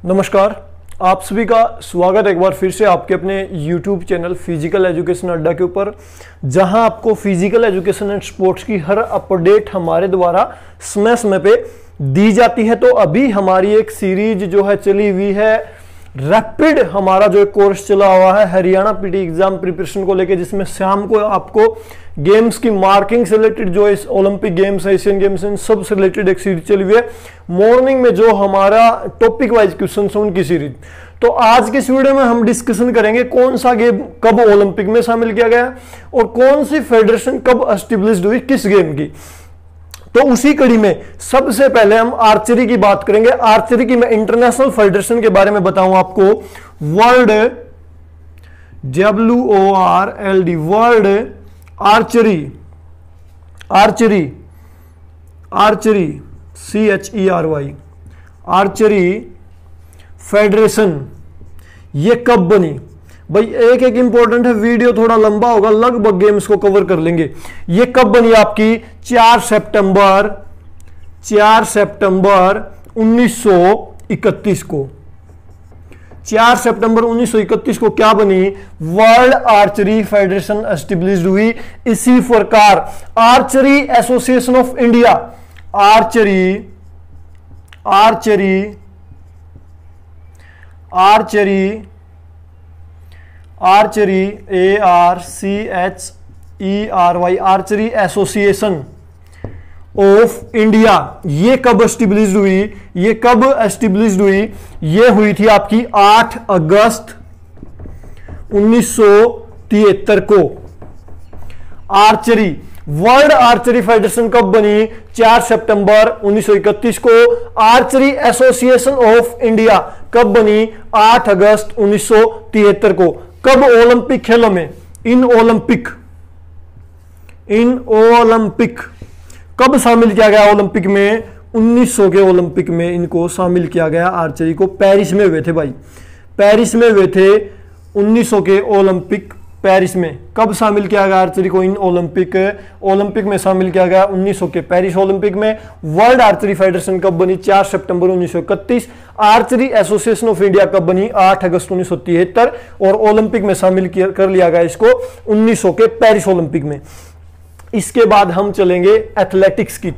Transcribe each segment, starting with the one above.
नमस्कार, आप सभी का स्वागत है एक बार फिर से आपके अपने YouTube चैनल फिजिकल एजुकेशन अड्डा के ऊपर, जहां आपको फिजिकल एजुकेशन एंड स्पोर्ट्स की हर अपडेट हमारे द्वारा समय समय पे दी जाती है। तो अभी हमारी एक सीरीज जो है चली हुई है, रैपिड हमारा जो एक कोर्स चला हुआ है हरियाणा पीटी एग्जाम प्रिपरेशन को लेके, जिसमें शाम को आपको गेम्स की मार्किंग से रिलेटेड जो इस ओलंपिक गेम्स है, एशियन गेम्स है, सब से रिलेटेड एक सीरीज चली हुई है। मॉर्निंग में जो हमारा टॉपिक वाइज क्वेश्चन है उनकी सीरीज। तो आज के इस वीडियो में हम डिस्कशन करेंगे कौन सा गेम कब ओलंपिक में शामिल किया गया और कौन सी फेडरेशन कब एस्टेब्लिश्ड हुई किस गेम की। तो उसी कड़ी में सबसे पहले हम आर्चरी की बात करेंगे। आर्चरी की मैं इंटरनेशनल फेडरेशन के बारे में बताऊं आपको। World WORLD world archery CHERY archery federation ये कब बनी भाई। एक एक इंपॉर्टेंट है, वीडियो थोड़ा लंबा होगा, लगभग गेम्स को कवर कर लेंगे। ये कब बनी आपकी 4 सितंबर 1931 को। 4 सितंबर 1931 को क्या बनी? वर्ल्ड आर्चरी फेडरेशन एस्टेब्लिश्ड हुई। इसी प्रकार archery association of India, archery ARCHERY archery association of India ये कब एस्टेब्लिश्ड हुई? ये हुई थी आपकी 8 अगस्त 1973 को। आर्चरी वर्ल्ड आर्चरी फेडरेशन कब बनी? 4 सितंबर 1931 को। आर्चरी एसोसिएशन ऑफ इंडिया कब बनी? 8 अगस्त 1973 को। कब? ओलंपिक खेलों में, इन ओलंपिक कब शामिल किया गया ओलंपिक में? 1900 के ओलंपिक में इनको शामिल किया गया। आर्चरी को पेरिस में हुए थे भाई, पेरिस में हुए थे 1900 के ओलंपिक। पेरिस में कब शामिल किया गया आर्चरी को? इन ओलंपिक में शामिल किया गया 1900 के पेरिस ओलंपिक में। वर्ल्ड आर्चरी फेडरेशन कब बनी? 4 सितंबर 1931। आर्चरी एसोसिएशन ऑफ इंडिया कब बनी? 8 अगस्त 1973। और ओलंपिक में शामिल कर लिया गया इसको 1900 के पेरिस ओलंपिक में। इसके बाद हम चलेंगे एथलेटिक्स की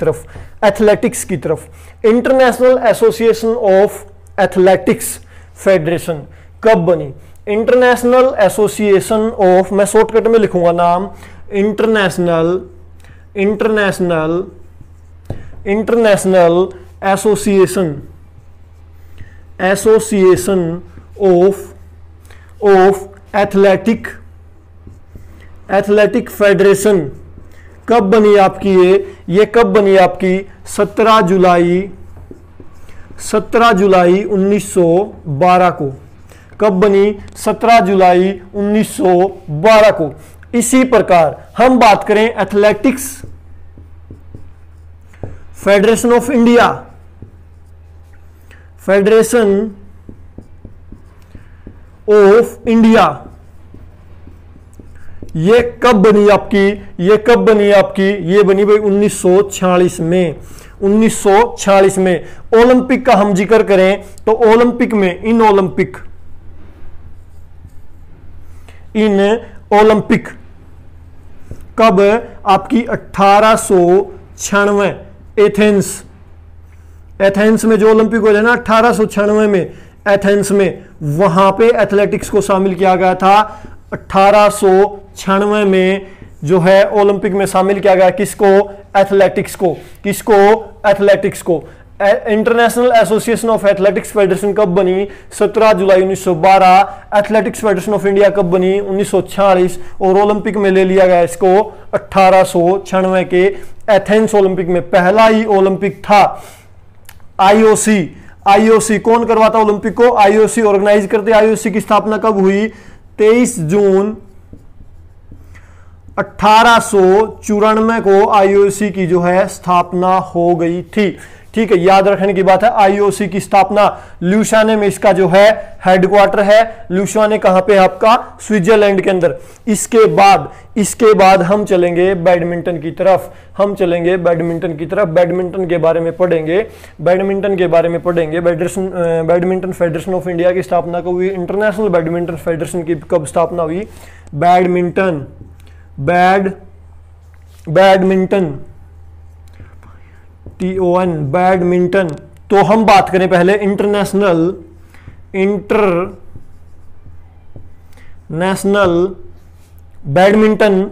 तरफ। International association of athletics federation कब बनी? इंटरनेशनल एसोसिएशन ऑफ, मैं शॉर्टकट में लिखूंगा नाम, international association of athletic federation कब बनी आपकी? ये कब बनी आपकी? 17 जुलाई 1912 को। कब बनी? 17 जुलाई 1912 को। इसी प्रकार हम बात करें एथलेटिक्स फेडरेशन ऑफ इंडिया, ये कब बनी आपकी? ये बनी भाई 1946 में। 1946 में ओलंपिक का हम जिक्र करें तो ओलंपिक में, इन ओलंपिक कब आपकी? 1896 एथेंस में जो ओलंपिक हो जाए ना 1896 में एथेंस में, वहां पे एथलेटिक्स को शामिल किया गया था। 1896 में जो है ओलंपिक में शामिल किया गया किसको? एथलेटिक्स को। International association of athletics federation कब बनी? 17 जुलाई 1912। एथलेटिक्स फेडरेशन ऑफ इंडिया कब बनी? 1946। और ओलंपिक में ले लिया गया इसको 1896 के एथेंस ओलंपिक में। पहला ही ओलंपिक था आईओसी। कौन करवाता ओलंपिक को? आईओसी ऑर्गेनाइज करते। आईओसी की स्थापना कब हुई? 23 जून 1894 को आईओसी की जो है स्थापना हो गई थी। ठीक है, याद रखने की बात है। आईओसी की स्थापना ल्यूसाने में इसका जो है हेडक्वार्टर है। ल्यूसाने कहां पे है आपका? स्विट्जरलैंड के अंदर। इसके बाद हम चलेंगे बैडमिंटन की तरफ। बैडमिंटन के बारे में पढ़ेंगे। बैडमिंटन फेडरेशन ऑफ इंडिया की स्थापना कब हुई? इंटरनेशनल बैडमिंटन फेडरेशन की कब स्थापना हुई? Badminton TON badminton. तो हम बात करें पहले इंटरनेशनल बैडमिंटन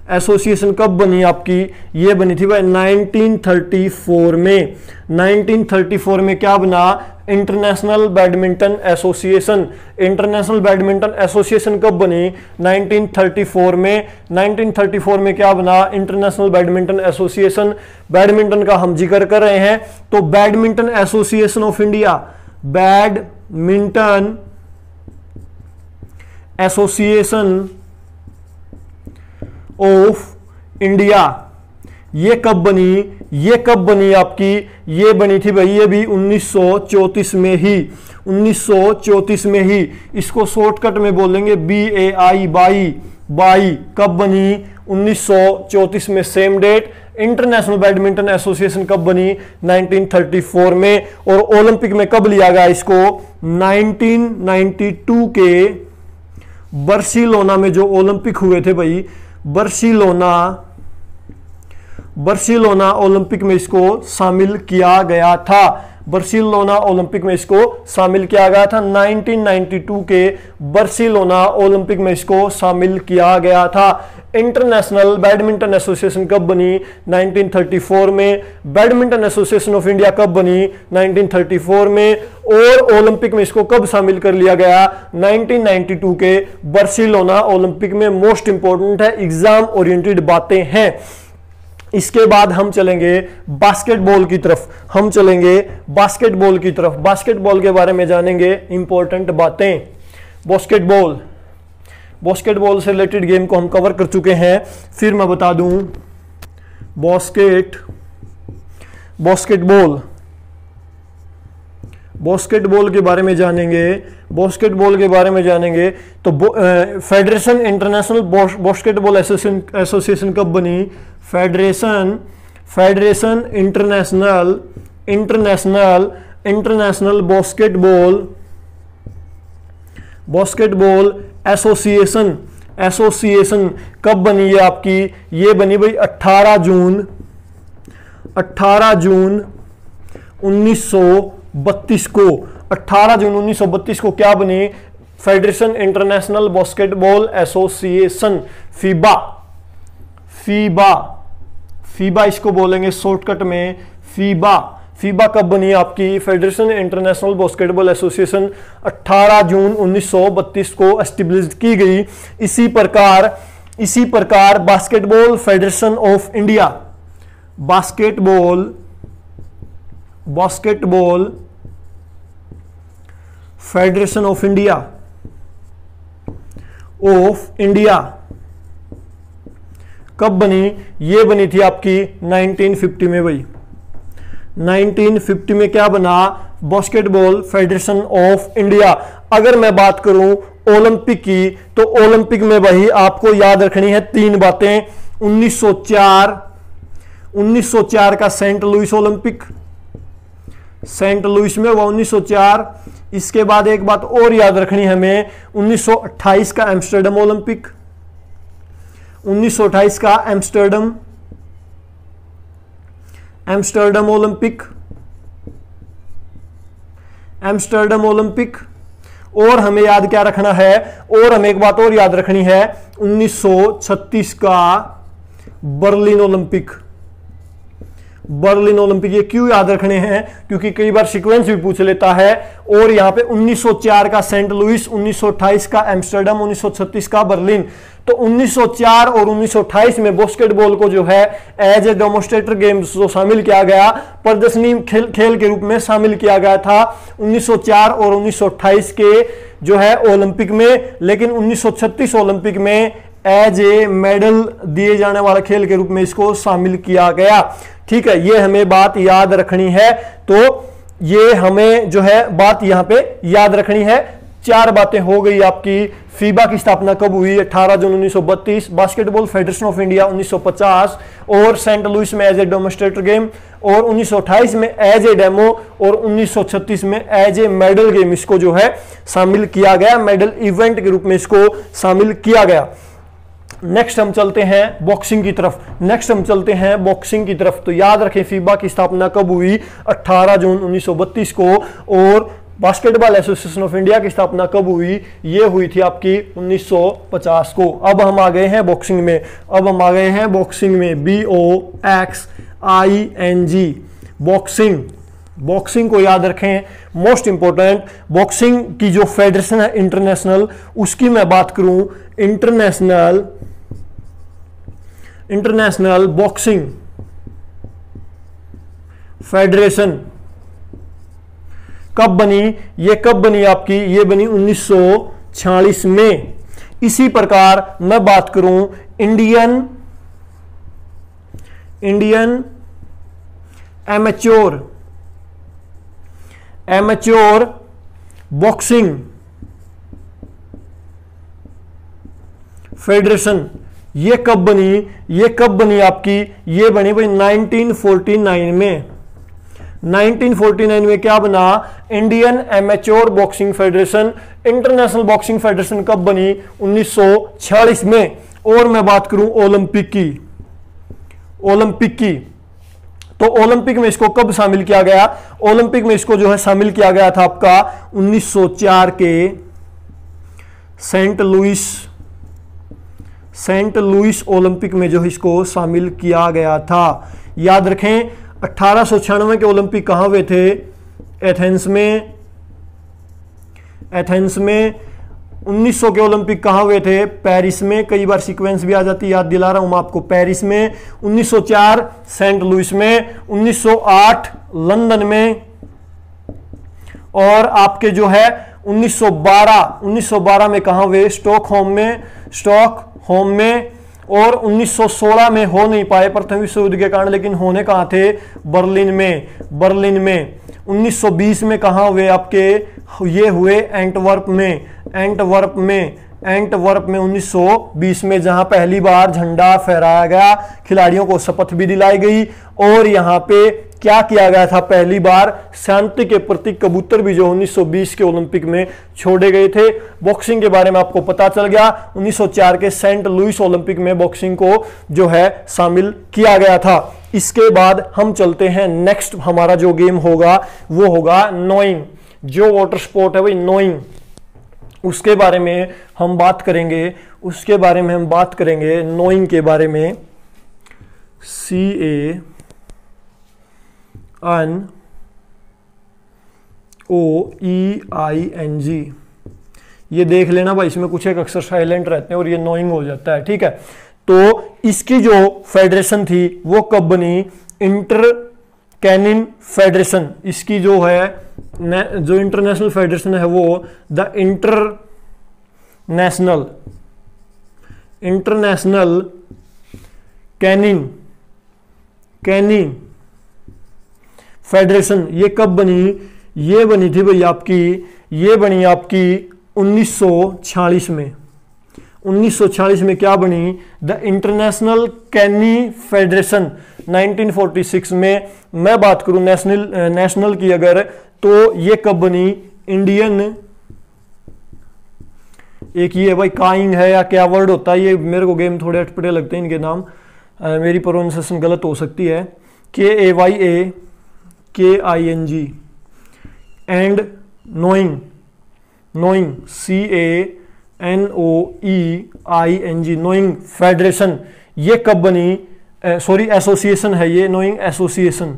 एसोसिएशन कब बनी आपकी? ये बनी थी भाई 1934 में। 1934 में क्या बना? इंटरनेशनल बैडमिंटन एसोसिएशन कब बनी? 1934 में। 1934 में क्या बना? International badminton association. बैडमिंटन का हम जिक्र कर रहे हैं तो badminton association of India, badminton association of India, ये कब बनी आपकी? ये बनी थी भाई, ये भी 1934 में ही। 1934 में ही। इसको शॉर्टकट में बोलेंगे BAI, बाई। कब बनी? 1934 में, same date. International badminton association कब बनी? 1934 में। और ओलंपिक में कब लिया गया इसको? 1992 के बार्सिलोना में जो ओलंपिक हुए थे भाई, बार्सिलोना ओलंपिक में इसको शामिल किया गया था। 1992 के बार्सिलोना ओलंपिक में इसको शामिल किया गया था। इंटरनेशनल बैडमिंटन एसोसिएशन कब बनी? 1934 में। बैडमिंटन एसोसिएशन ऑफ इंडिया कब बनी? 1934 में। और ओलंपिक में इसको कब शामिल कर लिया गया? 1992 के बार्सिलोना ओलंपिक में। मोस्ट इंपॉर्टेंट है, एग्जाम ओरिएंटेड बातें हैं। इसके बाद हम चलेंगे बास्केटबॉल की तरफ। बास्केटबॉल के बारे में जानेंगे, इंपॉर्टेंट बातें। बास्केटबॉल से रिलेटेड गेम को हम कवर कर चुके हैं, फिर मैं बता दूं बास्केटबॉल के बारे में जानेंगे। तो फेडरेशन इंटरनेशनल बास्केटबॉल एसोसिएशन कब बनी? फेडरेशन इंटरनेशनल बास्केटबॉल एसोसिएशन कब बनी है आपकी? ये बनी भाई 18 जून 1932 को। 18 जून 1932 को क्या बनी? Federation international basketball association, FIBA इसको बोलेंगे शॉर्टकट में, फीबा कब बनी आपकी? फेडरेशन इंटरनेशनल बास्केटबॉल एसोसिएशन 18 जून 1932 को एस्टेब्लिश की गई। इसी प्रकार basketball federation of India, basketball federation of India कब बनी? ये बनी थी आपकी 1950 में भाई। 1950 में क्या बना? Basketball federation of India. अगर मैं बात करूं ओलंपिक की, तो ओलंपिक में भाई आपको याद रखनी है 3 बातें। 1904 का Saint Louis Olympic, Saint Louis में हुआ 1904। इसके बाद एक बात और याद रखनी है हमें, 1928 का एम्स्टर्डम ओलंपिक, 1928 का एम्स्टर्डम ओलंपिक। और हमें याद क्या रखना है? और हमें एक बात और याद रखनी है, 1936 का बर्लिन ओलंपिक। ये क्यों याद रखने हैं? क्योंकि कई बार सीक्वेंस भी पूछ लेता है। और यहां पे 1904 का सेंट लुइस, 1928 का एम्स्टर्डम, 1936 का बर्लिन। तो 1904 और 1928 में बास्केटबॉल को जो है एज ए डेमोन्स्ट्रेटर गेम्स जो शामिल किया गया, प्रदर्शनी खेल के रूप में शामिल किया गया था 1904 और 1928 के जो है ओलंपिक में। लेकिन 1936 ओलंपिक में एज ए मेडल दिए जाने वाला खेल के रूप में इसको शामिल किया गया। ठीक है, ये हमें बात याद रखनी है। तो ये हमें जो है बात यहां पे याद रखनी है। 4 बातें हो गई आपकी। फीबा की स्थापना कब हुई? 18 जून 1932। बास्केटबॉल फेडरेशन ऑफ इंडिया 1950 और सेंट लुइस में एज ए डेमोन्स्ट्रेटर गेम, और 1928 में एज ए डेमो, और 1936 में एज ए मेडल गेम इसको जो है शामिल किया गया, मेडल इवेंट के रूप में इसको शामिल किया गया। नेक्स्ट हम चलते हैं बॉक्सिंग की तरफ। तो याद रखें फीबा की स्थापना कब हुई? 18 जून 1932 को। और बास्केटबॉल एसोसिएशन ऑफ इंडिया की स्थापना कब हुई? ये हुई थी आपकी 1950 को। अब हम आ गए हैं बॉक्सिंग में, BOXING, बॉक्सिंग को याद रखें, मोस्ट इंपॉर्टेंट। बॉक्सिंग की जो फेडरेशन है इंटरनेशनल, उसकी मैं बात करूं, इंटरनेशनल बॉक्सिंग फेडरेशन कब बनी? ये कब बनी आपकी? ये बनी 1946 में। इसी प्रकार मैं बात करूं इंडियन एमेच्योर बॉक्सिंग फेडरेशन, ये कब बनी आपकी? ये बनी भाई 1949 में। 1949 में क्या बना? Indian amateur boxing federation. International boxing federation कब बनी? 1946 में। और मैं बात करूं ओलंपिक की, तो ओलंपिक में इसको कब शामिल किया गया? ओलंपिक में इसको जो है शामिल किया गया था आपका 1904 के सेंट लुइस ओलंपिक में जो इसको शामिल किया गया था। याद रखें 1896 के ओलंपिक कहां हुए थे? एथेंस में। 1900 के ओलंपिक कहां हुए थे? पेरिस में। कई बार सीक्वेंस भी आ जाती है, याद दिला रहा हूं मैं आपको। पेरिस में। 1904 सेंट लुइस में। 1908 लंदन में। और आपके जो है 1912 में कहां हुए? स्टॉकहोम में। और 1916 में हो नहीं पाए प्रथम विश्व युद्ध के कारण, लेकिन होने कहां थे? बर्लिन में। 1920 में कहां हुए आपके? ये हुए एंटवर्प में 1920 में, जहां पहली बार झंडा फहराया गया, खिलाड़ियों को शपथ भी दिलाई गई। और यहां पे क्या किया गया था? पहली बार शांति के प्रतीक कबूतर भी जो 1920 के ओलंपिक में छोड़े गए थे। बॉक्सिंग के बारे में आपको पता चल गया। 1904 के सेंट लुइस ओलंपिक में बॉक्सिंग को जो है शामिल किया गया था। इसके बाद हम चलते हैं नेक्स्ट, हमारा जो गेम होगा वो होगा नोइंग। जो वाटर स्पोर्ट है भाई नोइंग, उसके बारे में हम बात करेंगे। नोइंग के बारे में। CANOEING, ये देख लेना भाई, इसमें कुछ एक अक्सर साइलेंट रहते हैं और ये नोइंग हो जाता है। ठीक है, तो इसकी जो फेडरेशन थी वो कब बनी? Inter canine federation. इसकी जो है जो इंटरनेशनल फेडरेशन है वो द इंटरनेशनल कैनिन फेडरेशन। ये कब बनी? ये बनी थी भाई आपकी, ये बनी आपकी 1946 में। 1946 में क्या बनी? The international Kenny federation. 1946 में मैं बात करूं नेशनल की अगर, तो ये कब बनी? इंडियन, एक ये भाई काइंग है या क्या वर्ड होता है, ये मेरे को गेम थोड़े अटपटे लगते हैं इनके नाम, मेरी प्रोनाउंसिएशन गलत हो सकती है। KAYAKING and knowing CANOEING knowing federation. ये कब बनी? सॉरी एसोसिएशन है ये, नोइंग एसोसिएशन,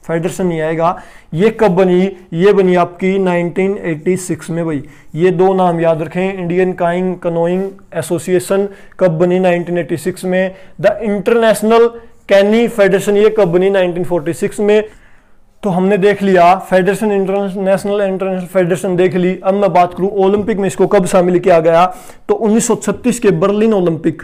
फेडरेशन नहीं आएगा। ये कब बनी? ये बनी आपकी 1986 में भाई। ये दो नाम याद रखें, इंडियन काइंग कनोइंग एसोसिएशन कब बनी? 1986 में। द इंटरनेशनल कैनी फेडरेशन ये कब बनी? 1946 में। तो हमने देख लिया फेडरेशन, इंटरनेशनल फेडरेशन देख ली। अब मैं बात करूं ओलंपिक में इसको कब शामिल किया गया, तो 1936 के बर्लिन ओलंपिक,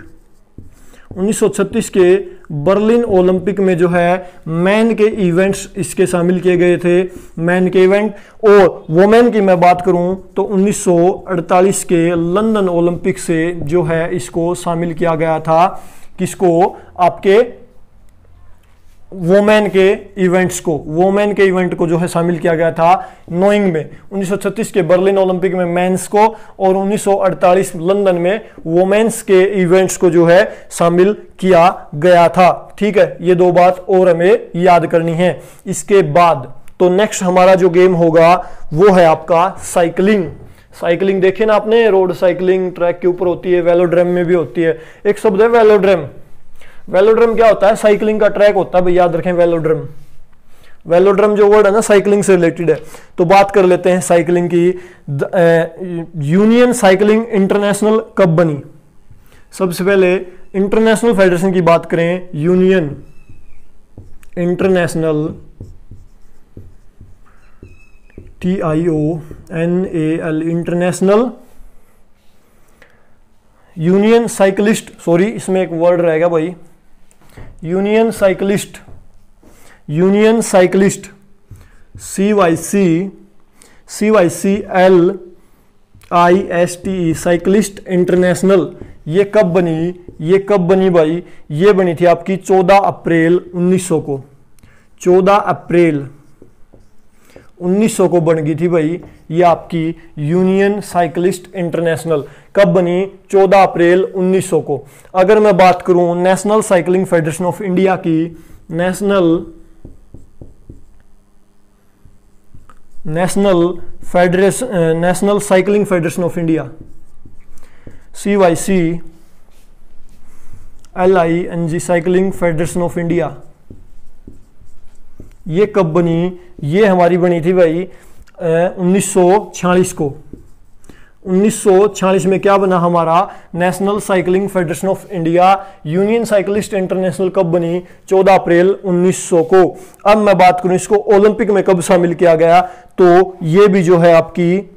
1936 के बर्लिन ओलंपिक में जो है मैन के इवेंट्स इसके शामिल किए गए थे, मैन के इवेंट। और वोमेन की मैं बात करूं तो 1948 के लंदन ओलंपिक से जो है इसको शामिल किया गया था, किसको, आपके वोमेन के इवेंट्स को, वोमेन के इवेंट को जो है शामिल किया गया था नोइंग में। 1936 के बर्लिन ओलंपिक में मेंस को और 1948 लंदन में वोमेन्स के इवेंट्स को जो है शामिल किया गया था। ठीक है, ये दो बात और हमें याद करनी है। इसके बाद तो नेक्स्ट हमारा जो गेम होगा वो है आपका साइकिलिंग। साइकिलिंग देखे ना आपने, रोड साइकिलिंग ट्रैक के ऊपर होती है, वेलोड्रम में भी होती है। एक शब्द है वेलोड्रम। वेलोड्रम क्या होता है, साइकिलिंग का ट्रैक होता है भाई, याद रखें वेलोड्रम। वेलोड्रम जो वर्ड है ना साइकिलिंग से रिलेटेड है। तो बात कर लेते हैं साइकिलिंग की। यूनियन साइकिलिंग इंटरनेशनल कब बनी? सबसे पहले इंटरनेशनल फेडरेशन की बात करें, union international, TIONAL, international union cyclist, sorry इसमें एक वर्ड रहेगा भाई, union cyclist, union cyclist, CYCLIST, cyclist international. ये कब बनी? ये कब बनी भाई? ये बनी थी आपकी 14 अप्रैल 1900 को, 14 अप्रैल 1900 को बन गई थी भाई ये आपकी यूनियन साइकिलिस्ट इंटरनेशनल। कब बनी? 14 अप्रैल 1900 को। अगर मैं बात करूं national cycling federation of India की, national cycling federation of India, CYCLING, cycling federation of India, ये कब बनी? ये हमारी बनी थी भाई 1946 को। 1946 में क्या बना हमारा? National cycling federation of India, union cyclist international. कब बनी? 14 अप्रैल 1900 को। अब मैं बात करूं इसको ओलंपिक में कब शामिल किया गया, तो ये भी जो है आपकी,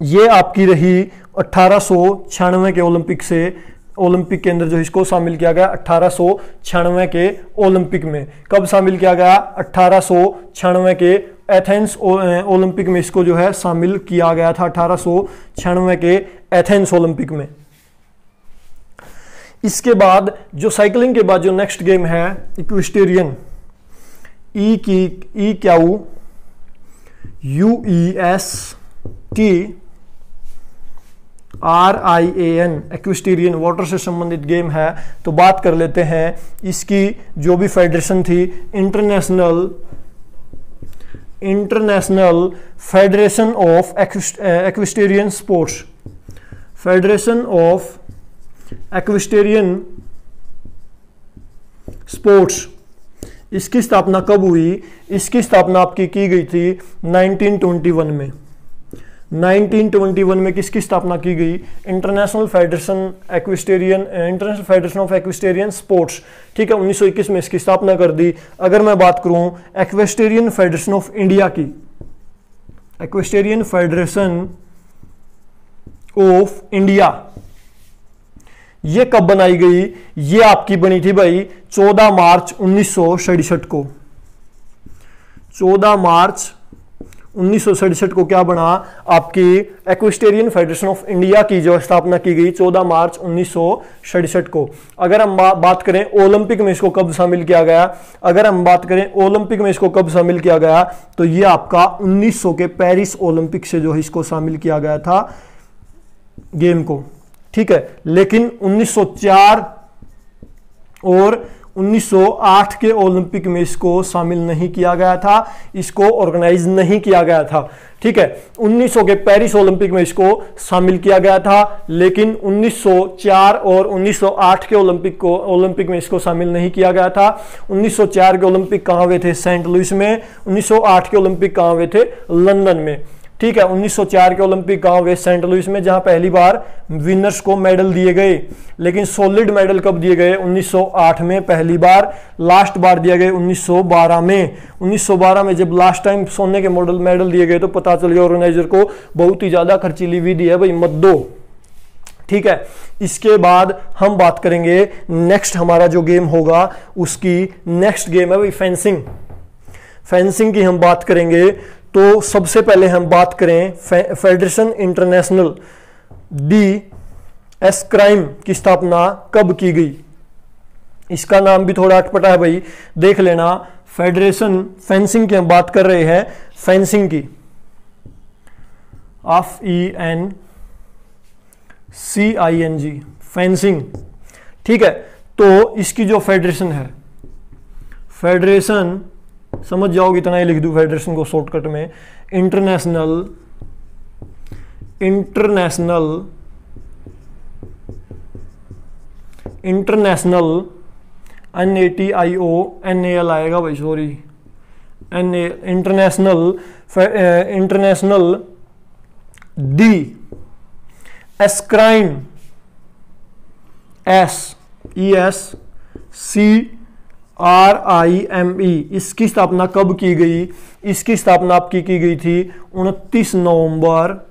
ये आपकी रही 1896 के ओलंपिक से, ओलंपिक के अंदर जो इसको शामिल किया गया 1896 के ओलंपिक में। कब शामिल किया गया? 1896 के एथेंस ओलंपिक में इसको जो है शामिल किया गया था, 1896 के एथेंस ओलंपिक में। इसके बाद जो साइकिलिंग के बाद जो नेक्स्ट गेम है इक्विस्टेरियन, EQUESTRIAN, इक्विस्टेरियन, वाटर से संबंधित गेम है। तो बात कर लेते हैं इसकी जो भी फेडरेशन थी, international federation of equestrian sports, federation of equestrian sports. इसकी स्थापना कब हुई? इसकी स्थापना आपकी की गई थी 1921 में। 1921 में किसकी स्थापना की गई? International federation of equestrian sports. ठीक है, 1921 में इसकी स्थापना कर दी। अगर मैं बात करूं इक्विस्टेरियन फेडरेशन ऑफ इंडिया की, इक्विस्टेरियन फेडरेशन ऑफ इंडिया, ये कब बनाई गई? ये आपकी बनी थी भाई 14 मार्च 1967 को। 14 मार्च 1967 को क्या बना? आपकी इक्विस्टेरियन फेडरेशन ऑफ इंडिया की जो स्थापना की गई 14 मार्च 1967 को। अगर हम बात करें ओलंपिक में इसको कब शामिल किया गया, अगर हम बात करें ओलंपिक में इसको कब शामिल किया गया, तो ये आपका 1900 के पेरिस ओलंपिक से जो है इसको शामिल किया गया था गेम को। ठीक है, लेकिन 1904 और 1908 के ओलंपिक में इसको शामिल नहीं किया गया था, इसको ऑर्गेनाइज नहीं किया गया था। ठीक है, 1900 के पेरिस ओलंपिक में इसको शामिल किया गया था, लेकिन 1904 और 1908 के ओलंपिक में इसको शामिल नहीं किया गया था। 1904 के ओलंपिक कहाँ हुए थे? सेंट लुइस में। 1908 के ओलंपिक कहाँ हुए थे? लंदन में। ठीक है। 1904 के ओलंपिक कहाँ हुए? सेंट लुइस में, जहां पहली बार विनर्स को मेडल दिए गए। लेकिन सॉलिड मेडल कब दिए गए? 1908 में पहली बार, लास्ट बार दिए गए 1912 में। 1912 में जब लास्ट टाइम सोने के मेडल दिए गए तो पता चल गया ऑर्गेनाइजर को बहुत ही ज्यादा खर्चीली विधि है भाई, मत दो। ठीक है। इसके बाद हम बात करेंगे नेक्स्ट हमारा जो गेम होगा उसकी नेक्स्ट गेम है भाई फेंसिंग। फेंसिंग की हम बात करेंगे तो सबसे पहले हम बात करें फेडरेशन इंटरनेशनल डी एस्क्राइम की स्थापना कब की गई? इसका नाम भी थोड़ा अटपटा है भाई, देख लेना। फेडरेशन फेंसिंग की हम बात कर रहे हैं, फेंसिंग की, FENCING, फेंसिंग। ठीक है। तो इसकी जो फेडरेशन है, फेडरेशन समझ जाओगे, इतना ही लिख दूं फेडरेशन को शॉर्टकट में, इंटरनेशनल NATIONAL आएगा भाई, सॉरी, इंटरनेशनल डी एस्क्राइम, SESCRIME, इसकी स्थापना कब की गई? इसकी स्थापना आपकी की गई थी 29 नवंबर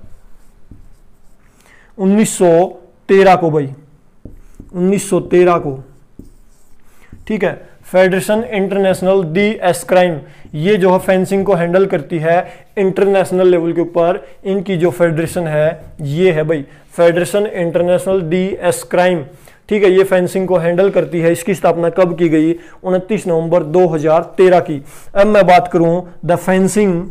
1913 को भाई, 1913 को। ठीक है। फेडरेशन इंटरनेशनल डी एस्क्राइम, ये जो है फेंसिंग को हैंडल करती है इंटरनेशनल लेवल के ऊपर। इनकी जो फेडरेशन है ये है भाई फेडरेशन इंटरनेशनल डी एस्क्राइम। ठीक है। ये फेंसिंग को हैंडल करती है। इसकी स्थापना कब की गई? 29 नवंबर 2013 की। अब मैं बात करूं the fencing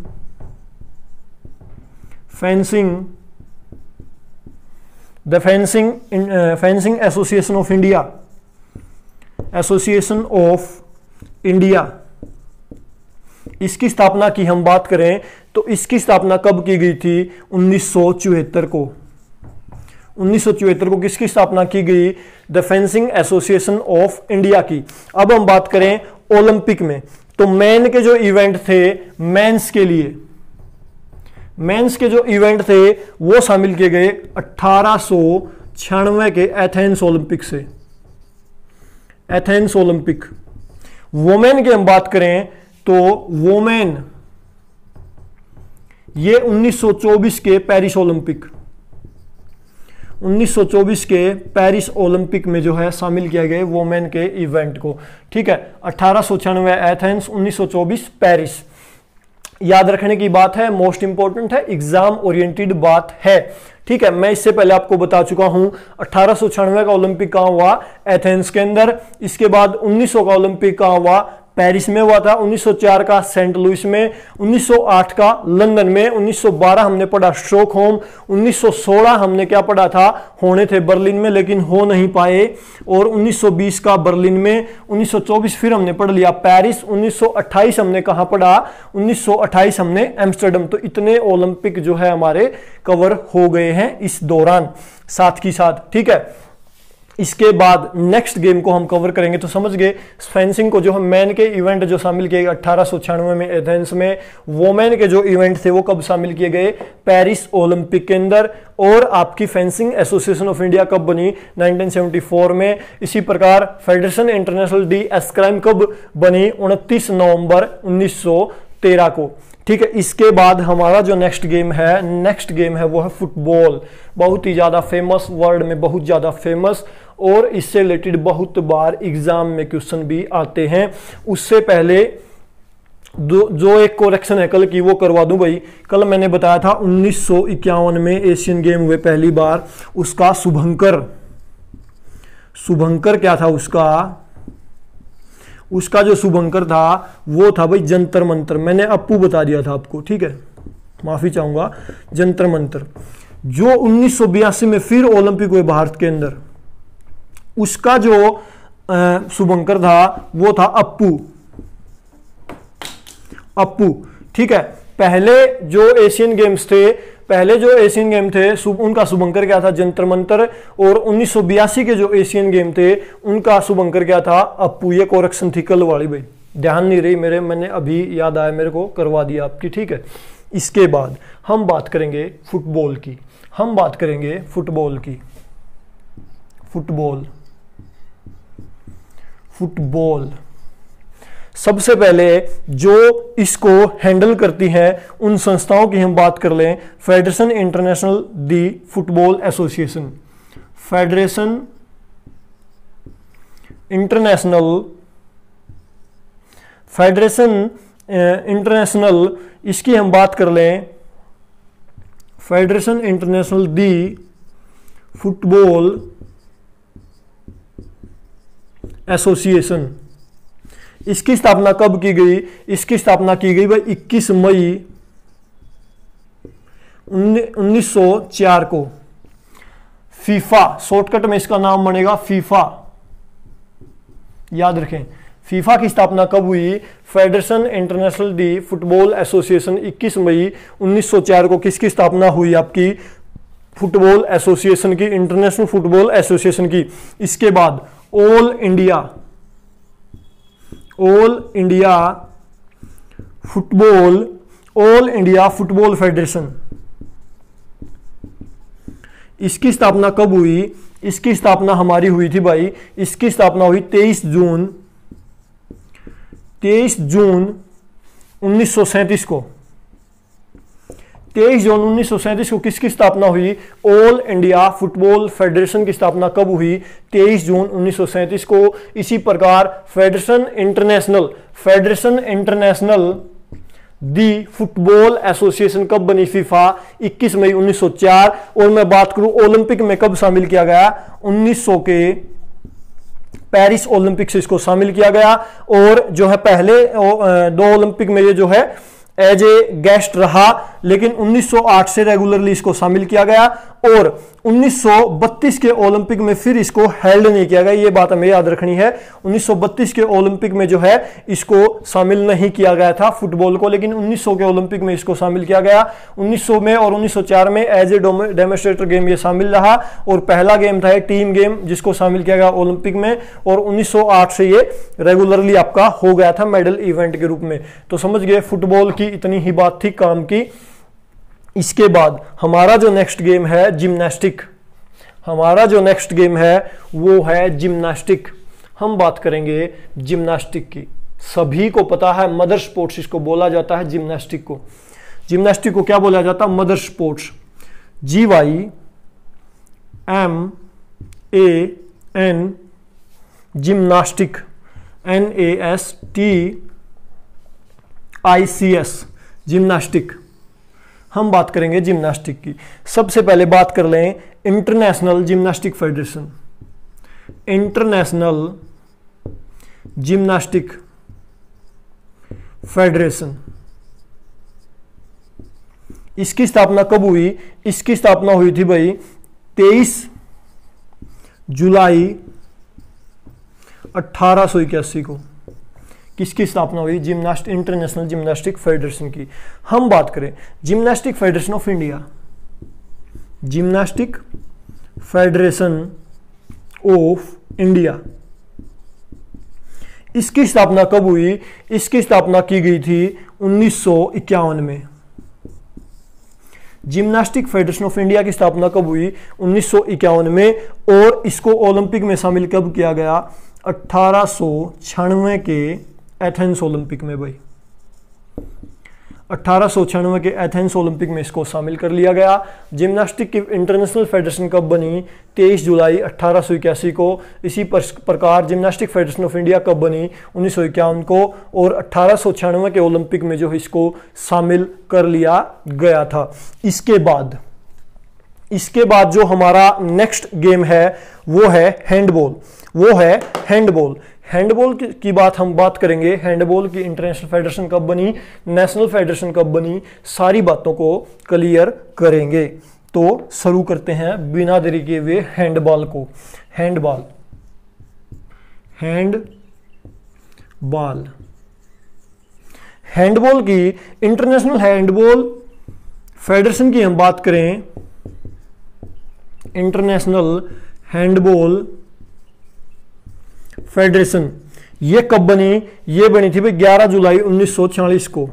association of India, इसकी स्थापना की हम बात करें तो इसकी स्थापना कब की गई थी? 1974 को। 1974 को किसकी स्थापना की गई? The fencing association of India की। अब हम बात करें ओलंपिक में, तो मेन के जो इवेंट थे, मेंस के जो इवेंट थे वो शामिल किए गए 1896 के एथेंस ओलंपिक से। Athens Olympic. वोमेन की हम बात करें तो वोमेन, ये 1924 के पेरिस ओलंपिक, 1924 के पेरिस ओलंपिक में जो है शामिल किया गया वोमेन के इवेंट को। ठीक है। 1896 एथेंस, 1924 पेरिस। याद रखने की बात है, मोस्ट इंपॉर्टेंट है, एग्जाम ओरिएंटेड बात है। ठीक है। मैं इससे पहले आपको बता चुका हूं 1896 का ओलंपिक कहां हुआ? एथेंस के अंदर। इसके बाद 1900 का ओलंपिक कहां हुआ? पेरिस में हुआ था। 1904 का सेंट लुइस में, 1908 का लंदन में, 1912 हमने पढ़ा स्टॉकहोम, 1916 हमने क्या पढ़ा था? होने थे बर्लिन में लेकिन हो नहीं पाए, और 1920 का बर्लिन में, 1924 फिर हमने पढ़ लिया पेरिस, 1928 हमने कहां पढ़ा? 1928 हमने एम्स्टर्डम। तो इतने ओलंपिक जो है हमारे कवर हो गए हैं इस दौरान साथ की साथ। ठीक है। इसके बाद नेक्स्ट गेम को हम कवर करेंगे। तो समझ गए फेंसिंग को जो हम मैन के इवेंट जो शामिल किए गए 1896 में एथेंस में, वोमेन के जो इवेंट थे वो कब शामिल किए गए? पेरिस ओलंपिक के अंदर। और आपकी फेंसिंग एसोसिएशन ऑफ इंडिया कब बनी? 1974 में। इसी प्रकार फेडरेशन इंटरनेशनल डी एस्क्राइम कब बनी? 29 नवंबर 1913 को। ठीक है। इसके बाद हमारा जो नेक्स्ट गेम है वो है फुटबॉल। बहुत ही ज्यादा फेमस, वर्ल्ड में बहुत ज्यादा फेमस, और इससे रिलेटेड बहुत बार एग्जाम में क्वेश्चन भी आते हैं। उससे पहले जो एक करेक्शन है कल की वो करवा दूं भाई। कल मैंने बताया था 1951 में एशियन गेम हुए पहली बार, उसका शुभंकर क्या था? उसका जो शुभंकर था वो था भाई जंतर मंतर। मैंने अप्पू बता दिया था आपको, ठीक है, माफी चाहूंगा। जंतर मंतर जो 1982 में फिर ओलंपिक हुए भारत के अंदर, उसका जो शुभंकर था वो था अप्पू। ठीक है। पहले जो एशियन गेम्स थे उनका शुभंकर क्या था? जंतर मंतर। और 1982 के जो एशियन गेम थे उनका शुभंकर क्या था? अप्पू। ये करेक्शन थी कल वाली भाई, ध्यान नहीं रही मैंने अभी याद आया मेरे को, करवा दिया आपकी। ठीक है। इसके बाद हम बात करेंगे फुटबॉल की, हम बात करेंगे फुटबॉल की। फुटबॉल सबसे पहले जो इसको हैंडल करती हैं उन संस्थाओं की हम बात कर लें। फेडरेशन इंटरनेशनल दी फुटबॉल एसोसिएशन, फेडरेशन इंटरनेशनल इसकी हम बात कर लें। फेडरेशन इंटरनेशनल दी फुटबॉल एसोसिएशन, इसकी स्थापना कब की गई? इसकी स्थापना की गई भाई 21 मई 1904 को। फीफा, शॉर्टकट में इसका नाम बनेगा फीफा, याद रखें। फीफा की स्थापना कब हुई? फेडरेशन इंटरनेशनल दी फुटबॉल एसोसिएशन 21 मई 1904 को किसकी स्थापना हुई? आपकी फुटबॉल एसोसिएशन की, इंटरनेशनल फुटबॉल एसोसिएशन की। इसके बाद ऑल इंडिया फुटबॉल फेडरेशन, इसकी स्थापना कब हुई? इसकी स्थापना हमारी हुई थी भाई, इसकी स्थापना हुई 23 जून 1937 को। 23 जून 1937 को किसकी स्थापना हुई? ऑल इंडिया फुटबॉल फेडरेशन की स्थापना कब हुई? 23 जून 1937 को। इसी प्रकार फेडरेशन इंटरनेशनल दी फुटबॉल एसोसिएशन कब बनी? फीफा 21 मई 1904। और मैं बात करूं ओलंपिक में कब शामिल किया गया? 1900 के पेरिस ओलंपिक से इसको शामिल किया गया। और जो है पहले 2 ओलंपिक में ये जो है एज ए गेस्ट रहा, लेकिन 1908 से रेगुलरली इसको शामिल किया गया। और 1932 के ओलंपिक में फिर इसको हेल्ड नहीं किया गया, ये बात हमें याद रखनी है। 1932 के ओलंपिक में जो है इसको शामिल नहीं किया गया था फुटबॉल को, लेकिन 1900 के ओलंपिक में इसको शामिल किया गया। 1900 में और 1904 में एज ए डेमोस्ट्रेटर गेम ये शामिल रहा। और पहला गेम था टीम गेम जिसको शामिल किया गया ओलंपिक में। और 1908 से ये रेगुलरली आपका हो गया था मेडल इवेंट के रूप में। तो समझ गए फुटबॉल की इतनी ही बात थी काम की। इसके बाद हमारा जो नेक्स्ट गेम है जिम्नास्टिक, हमारा जो नेक्स्ट गेम है वो है जिम्नास्टिक। हम बात करेंगे जिम्नास्टिक की। सभी को पता है मदर स्पोर्ट्स इसको बोला जाता है जिम्नास्टिक को। जिम्नास्टिक को क्या बोला जाता है? Mother sports. GYMAN gymnastic, NASTICS gymnastic. हम बात करेंगे जिम्नास्टिक की। सबसे पहले बात कर लें international gymnastic federation, international gymnastic federation. इसकी स्थापना कब हुई? इसकी स्थापना हुई थी भाई 23 जुलाई 1881 को। किसकी स्थापना हुई? इंटरनेशनल जिम्नास्टिक फेडरेशन की। हम बात करें gymnastic federation of India, gymnastic federation of India, इसकी स्थापना कब हुई? इसकी स्थापना की गई थी 1951 में। जिम्नास्टिक फेडरेशन ऑफ इंडिया की स्थापना कब हुई? 1951 में। और इसको ओलंपिक में शामिल कब किया गया? 1896 के एथेंस ओलंपिक में भाई, 1896 के एथेंस ओलंपिक में इसको शामिल कर लिया गया। जिम्नास्टिक की इंटरनेशनल फेडरेशन कब बनी? 23 जुलाई 1881 को। इसी प्रकार जिम्नास्टिक फेडरेशन ऑफ इंडिया कब बनी? 1951 को। और 1896 के ओलंपिक में जो इसको शामिल कर लिया गया था। इसके बाद जो हमारा नेक्स्ट गेम है वो है हैंडबॉल, वो है हैंडबॉल। हैंडबॉल की बात हम बात करेंगे। हैंडबॉल की इंटरनेशनल फेडरेशन कब बनी, नेशनल फेडरेशन कब बनी, सारी बातों को क्लियर करेंगे। तो शुरू करते हैं बिना देरी किए हुए हैंडबॉल को। हैंडबॉल हैंडबॉल की इंटरनेशनल हैंडबॉल फेडरेशन की हम बात करें, इंटरनेशनल हैंडबॉल फेडरेशन ये कब बनी? ये बनी थी भाई 11 जुलाई 1946 को।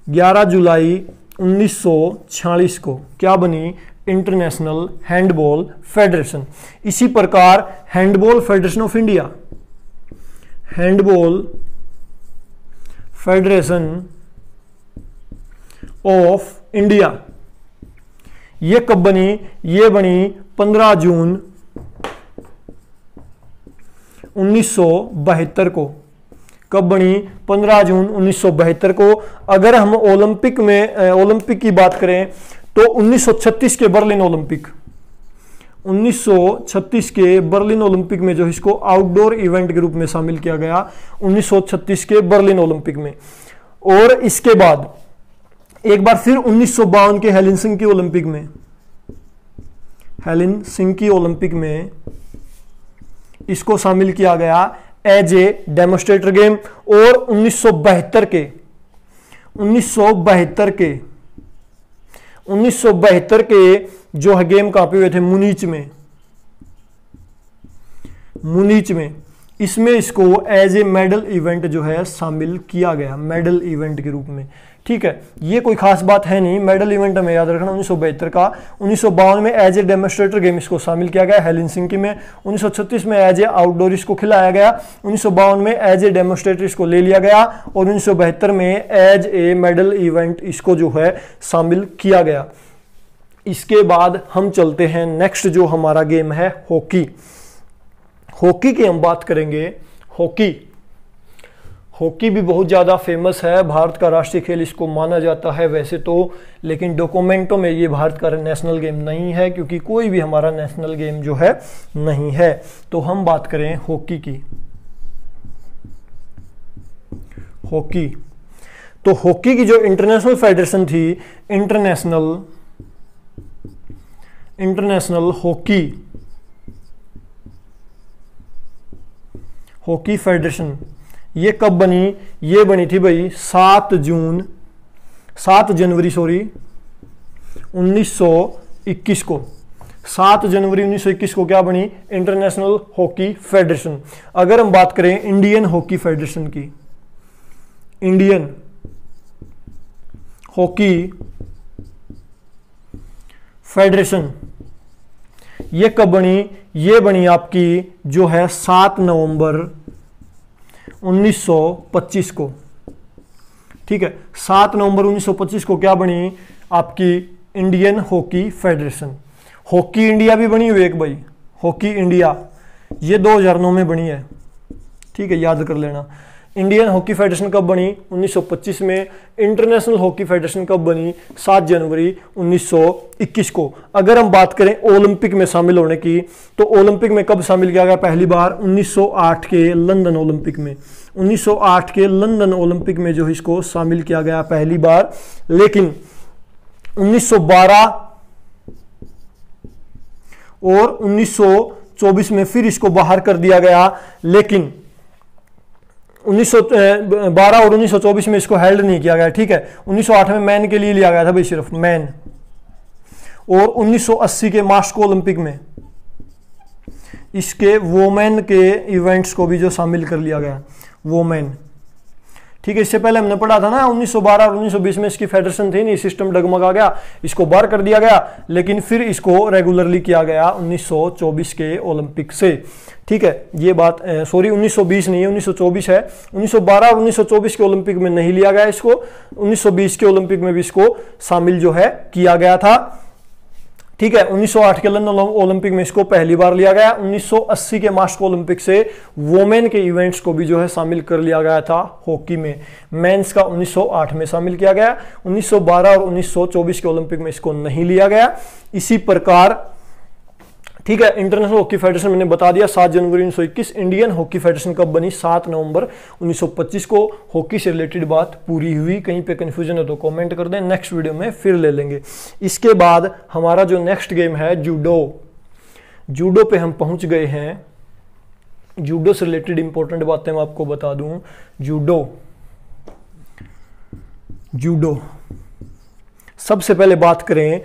11 जुलाई 1946 को क्या बनी? International handball federation. इसी प्रकार handball federation of India, handball federation of India, ये कब बनी? ये बनी 15 जून 1972 को। कब बनी? 15 जून 1972 को। अगर हम ओलंपिक की बात करें तो 1936 के बर्लिन ओलंपिक, 1936 के बर्लिन ओलंपिक में जो इसको आउटडोर इवेंट के रूप में शामिल किया गया, 1936 के बर्लिन ओलंपिक में। और इसके बाद एक बार फिर 1952 के हेलसिंकी ओलंपिक में, हेलसिंकी ओलंपिक में इसको शामिल किया गया एज ए डेमोस्ट्रेटर गेम। और 1972 के जो है गेम कहां पे हुए थे? मुनीच में। इसमें इसको एज ए मेडल इवेंट जो है शामिल किया गया, मेडल इवेंट के रूप में। ठीक है, ये कोई खास बात है नहीं, मेडल इवेंट हमें याद रखना 1972 का। 1952 में एज ए डेमोस्ट्रेटर गेम इसको शामिल किया गया हेलसिंकी में। 1936 में एज ए आउटडोर इसको खिलाया गया। 1952 में एज ए डेमोस्ट्रेटर इसको ले लिया गया। और 1972 में एज ए मेडल इवेंट इसको जो है शामिल किया गया। इसके बाद हम चलते हैं नेक्स्ट, जो हमारा गेम है हॉकी। हॉकी की हम बात करेंगे। हॉकी भी बहुत ज़्यादा फेमस है, भारत का राष्ट्रीय खेल इसको माना जाता है वैसे तो, लेकिन डॉक्यूमेंटों में ये भारत का नेशनल गेम नहीं है, क्योंकि कोई भी हमारा नेशनल गेम जो है नहीं है। तो हम बात करें हॉकी की। तो हॉकी की जो इंटरनेशनल फेडरेशन थी, इंटरनेशनल हॉकी फेडरेशन, ये कब बनी? ये बनी थी भाई 7 जनवरी 1921 को। 7 जनवरी 1921 को क्या बनी? International hockey federation. अगर हम बात करें इंडियन हॉकी फेडरेशन की, इंडियन हॉकी फेडरेशन, ये कब बनी? ये बनी आपकी जो है 7 नवंबर 1925 को। ठीक है, 7 नवंबर 1925 को क्या बनी? आपकी Indian hockey federation. Hockey India भी बनी हुई एक भाई, हॉकी इंडिया, ये 2009 में बनी है। ठीक है, याद कर लेना। इंडियन हॉकी फेडरेशन कब बनी? 1925 में। इंटरनेशनल हॉकी फेडरेशन कब बनी? 7 जनवरी 1921 को। अगर हम बात करें ओलंपिक में शामिल होने की, तो ओलंपिक में कब शामिल किया गया? पहली बार 1908 के लंदन ओलंपिक में। 1908 के लंदन ओलंपिक में जो इसको शामिल किया गया पहली बार। लेकिन 1912 और 1924 में फिर इसको बाहर कर दिया गया। लेकिन 1912 और 1924 में इसको हेल्ड नहीं किया गया। ठीक है, 1908 में मैन के लिए लिया गया था भाई, सिर्फ मैन। और 1980 के मास्को ओलंपिक में इसके वोमेन के इवेंट्स को भी जो शामिल कर लिया गया, वोमेन। ठीक है, इससे पहले हमने पढ़ा था ना 1912 और 1920 में इसकी फेडरेशन थी नहीं, सिस्टम डगमगा गया, इसको बाहर कर दिया गया। लेकिन फिर इसको रेगुलरली किया गया 1924 के ओलंपिक से। ठीक है, ये बात 1920 नहीं है, 1924 है। 1912 और 1924 के ओलंपिक में नहीं लिया गया इसको, 1920 के ओलंपिक में भी इसको शामिल जो है किया गया था। ठीक है, 1908 के लंदन ओलंपिक में इसको पहली बार लिया गया। 1980 के मास्को ओलंपिक से वोमेन के इवेंट्स को भी जो है शामिल कर लिया गया था हॉकी में। मेंस का 1908 में शामिल किया गया। 1912 और 1924 के ओलंपिक में इसको नहीं लिया गया। इसी प्रकार ठीक है, इंटरनेशनल हॉकी फेडरेशन मैंने बता दिया 7 जनवरी 1921। इंडियन हॉकी फेडरेशन कब बनी? 7 नवंबर 1925 को। हॉकी से रिलेटेड बात पूरी हुई। कहीं पे कंफ्यूजन है तो कमेंट कर दें, नेक्स्ट वीडियो में फिर ले लेंगे। इसके बाद हमारा जो नेक्स्ट गेम है जूडो। जूडो पे हम पहुंच गए हैं। जूडो से रिलेटेड इंपॉर्टेंट बातें मैं आपको बता दूं। जूडो सबसे पहले बात करें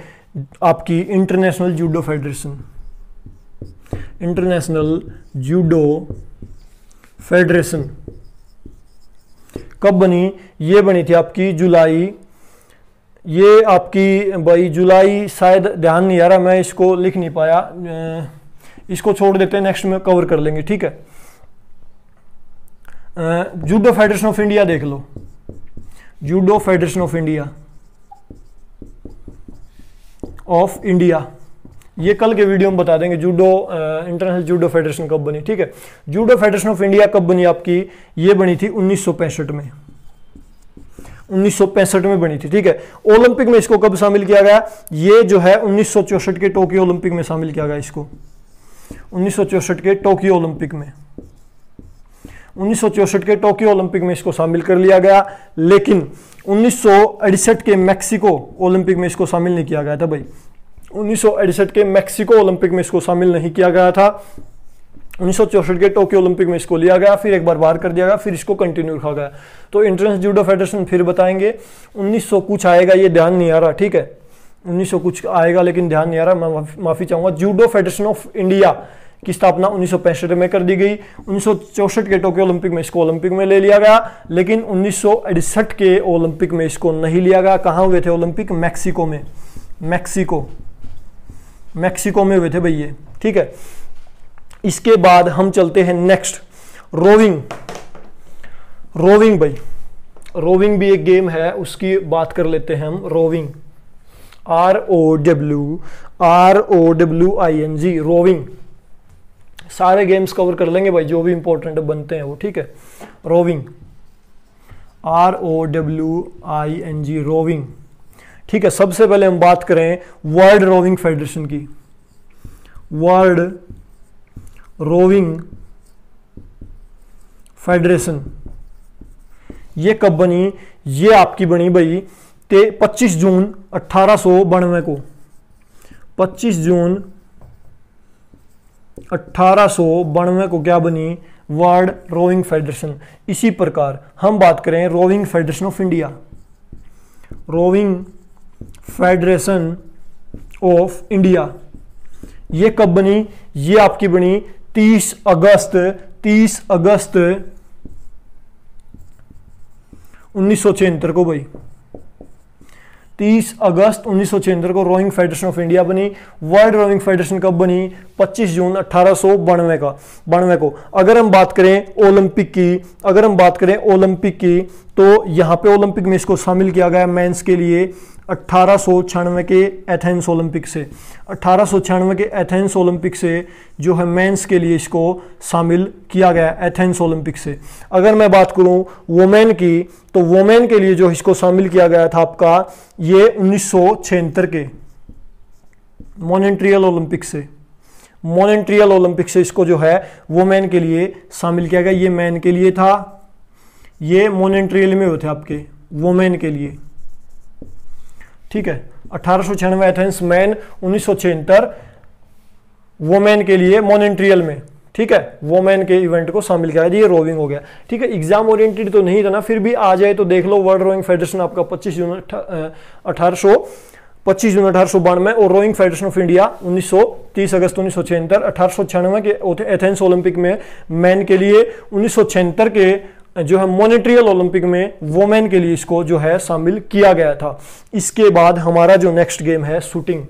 आपकी international judo federation. International judo federation कब बनी? ये बनी थी आपकी जुलाई ये आपकी भाई जुलाई, शायद ध्यान नहीं आ रहा, मैं इसको लिख नहीं पाया, इसको छोड़ देते हैं, नेक्स्ट में कवर कर लेंगे, ठीक है। जूडो फेडरेशन ऑफ इंडिया देख लो, जूडो फेडरेशन ऑफ इंडिया, ये कल के वीडियो में बता देंगे जूडो इंटरनेशनल जूडो फेडरेशन कब बनी, ठीक है। जूडो फेडरेशन ऑफ इंडिया कब बनी आपकी, ये बनी थी 1965 में, 1965 में बनी थी, ठीक है। ओलंपिक में इसको कब शामिल किया गया, ये जो है 1964 के टोक्यो ओलंपिक में शामिल किया गया इसको, 1964 के टोक्यो ओलंपिक में, 1964 के टोक्यो ओलंपिक में इसको शामिल कर लिया गया, लेकिन 1968 के मैक्सिको ओलंपिक में इसको शामिल नहीं किया गया था भाई, 1968 के मैक्सिको ओलंपिक में इसको शामिल नहीं किया गया था, 1964 के टोक्यो ओलंपिक में इसको लिया गया, फिर एक बार बाहर कर दिया गया, फिर इसको कंटिन्यू रखा गया। तो इंटरनेशनल जूडो फेडरेशन फिर बताएंगे, 1900 कुछ आएगा, ये ध्यान नहीं आ रहा, ठीक है, 1900 कुछ आएगा लेकिन ध्यान नहीं आ रहा, मैं माफी चाहूंगा। जूडो फेडरेशन ऑफ इंडिया की स्थापना 1965 में कर दी गई, 1964 के टोक्यो ओलंपिक में इसको ओलंपिक में ले लिया गया, लेकिन 1968 के ओलंपिक में इसको नहीं लिया गया। कहाँ हुए थे ओलंपिक, मैक्सिको में, मैक्सिको में हुए थे भैया, ठीक है। इसके बाद हम चलते हैं नेक्स्ट, रोविंग भाई, रोविंग भी एक गेम है, उसकी बात कर लेते हैं हम। रोविंग, ROWING, रोविंग, सारे गेम्स कवर कर लेंगे भाई, जो भी इंपॉर्टेंट बनते हैं वो, ठीक है। रोविंग, ROWING, रोविंग, ठीक है। सबसे पहले हम बात करें वर्ल्ड रोविंग फेडरेशन की, वर्ल्ड रोविंग फेडरेशन, ये कब बनी, ये आपकी बनी भाई 25 जून 1892 को, 25 जून 1892 को क्या बनी, वर्ल्ड रोविंग फेडरेशन। इसी प्रकार हम बात करें rowing federation of India, rowing federation of India, ये कब बनी, ये आपकी बनी 30 अगस्त 1976 को भाई, 30 अगस्त 1976 को रोइंग फेडरेशन ऑफ इंडिया बनी। वर्ल्ड रोइंग फेडरेशन कब बनी, 25 जून 1892 को। अगर हम बात करें ओलंपिक की, तो यहां पे ओलंपिक में इसको शामिल किया गया मेंस के लिए 1896 के एथेंस ओलंपिक से, 1896 के एथेंस ओलंपिक से जो है मेंस के लिए इसको शामिल किया गया एथेंस ओलंपिक से। अगर मैं बात करूं वोमेन की, तो वोमेन के लिए जो इसको शामिल किया गया था आपका, ये 1976 के मॉन्ट्रियल ओलंपिक से इसको जो है वोमेन के लिए शामिल किया गया। ये मैन के लिए था, ये मॉन्ट्रियल में होते आपके वोमेन के लिए, ठीक है। 1896 एथेंस मैन, 1976 वोमेन के लिए मॉन्ट्रियल में, ठीक है, वोमेन के इवेंट को शामिल किया गया। ये रोविंग हो गया, ठीक है। एग्जाम ओरिएंटेड तो नहीं था ना, फिर भी आ जाए तो देख लो। वर्ल्ड रोइंग फेडरेशन आपका 25 जून 1892 और रोइंग फेडरेशन ऑफ इंडिया 30 अगस्त 1976। 1896 के एथेंस ओलंपिक में मैन के लिए, 1976 के जो है मॉन्ट्रियल ओलंपिक में वोमेन के लिए इसको जो है शामिल किया गया था। इसके बाद हमारा जो नेक्स्ट गेम है शूटिंग।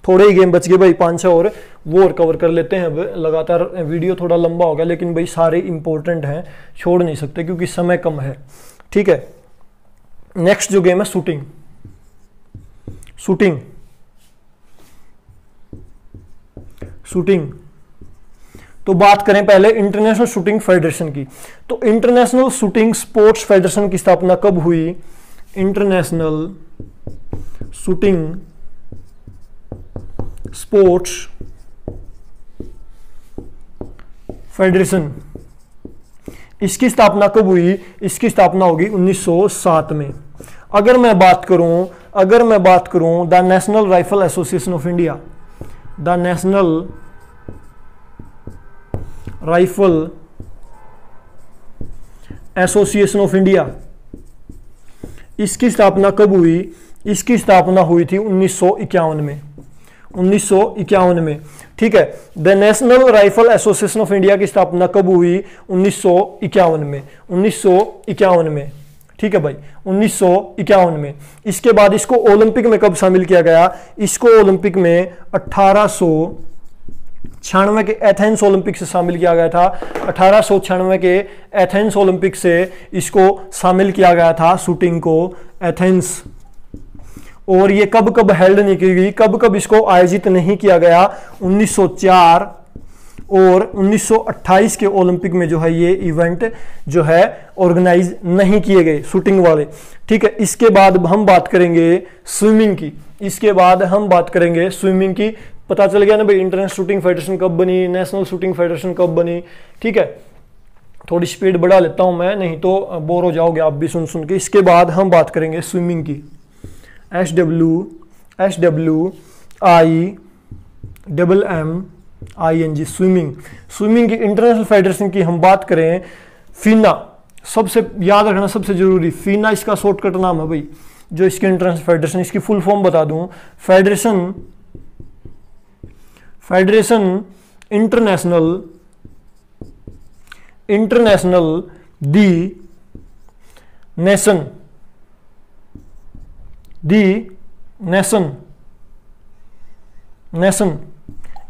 थोड़े ही गेम बच गए भाई, 5-6 और, वो और कवर कर लेते हैं। अब लगातार वीडियो थोड़ा लंबा हो गया, लेकिन भाई सारे इंपॉर्टेंट हैं, छोड़ नहीं सकते क्योंकि समय कम है, ठीक है। नेक्स्ट जो गेम है शूटिंग। तो बात करें पहले इंटरनेशनल शूटिंग फेडरेशन की। तो इंटरनेशनल शूटिंग स्पोर्ट्स फेडरेशन की स्थापना कब हुई? इंटरनेशनल शूटिंग स्पोर्ट्स फेडरेशन, इसकी स्थापना कब हुई? इसकी स्थापना होगी 1907 में। अगर मैं बात करूं the national rifle association of India, the national rifle association of India, इसकी स्थापना कब हुई? इसकी स्थापना हुई थी 1951 में, 1951 में, ठीक है। The national rifle association of India की स्थापना कब हुई? 1951 में, 1951 में, ठीक है भाई, 1951 में। इसके बाद इसको ओलंपिक में कब शामिल किया गया? इसको ओलंपिक में 1896 के एथेंस ओलंपिक से शामिल किया गया था। 1896 के एथेंस ओलंपिक से इसको शामिल किया गया था, शूटिंग को, एथेंस। और ये कब कब हेल्ड नहीं की गई, कब कब इसको आयोजित नहीं किया गया? 1904 और 1928 के ओलंपिक में जो है ये इवेंट जो है ऑर्गेनाइज नहीं किए गए शूटिंग वाले, ठीक है। इसके बाद हम बात करेंगे स्विमिंग की। इसके बाद हम बात करेंगे स्विमिंग की। पता चल गया ना भाई, इंटरनेशनल शूटिंग फेडरेशन कब बनी, नेशनल शूटिंग फेडरेशन कब बनी, ठीक है। थोड़ी स्पीड बढ़ा लेता हूं मैं, नहीं तो बोर हो जाओगे आप भी सुन सुन के। इसके बाद हम बात करेंगे स्विमिंग की। SWIMMING, swimming. स्विमिंग की इंटरनेशनल फेडरेशन की हम बात करें, फीना, सबसे याद रखना सबसे जरूरी, फीना इसका शॉर्टकट नाम है भाई। जो इसकी इंटरनेशनल फेडरेशन, इसकी फुल फॉर्म बता दूं, फेडरेशन इंटरनेशनल दी नेशन,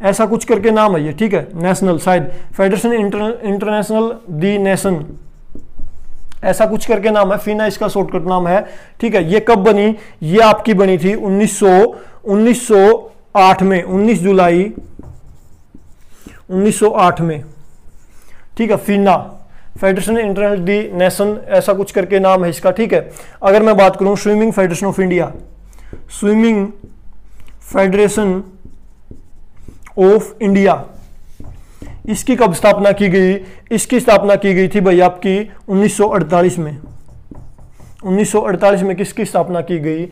ऐसा कुछ करके नाम है ये, ठीक है। नेशनल शायद फेडरेशन इंटरनेशनल दी नेशन, ऐसा कुछ करके नाम है, फीना इसका शॉर्टकट नाम है, ठीक है। ये कब बनी? ये आपकी बनी थी 1908 में, 19 जुलाई 1908 में, ठीक है। फीना, फेडरेशन इंटरनेशनल दी नेशन, ऐसा कुछ करके नाम है इसका, ठीक है। अगर मैं बात करूं swimming federation of India, swimming federation of India, इसकी कब स्थापना की गई? इसकी स्थापना की गई थी भाई आपकी 1948 में। 1948 में किसकी स्थापना की गई?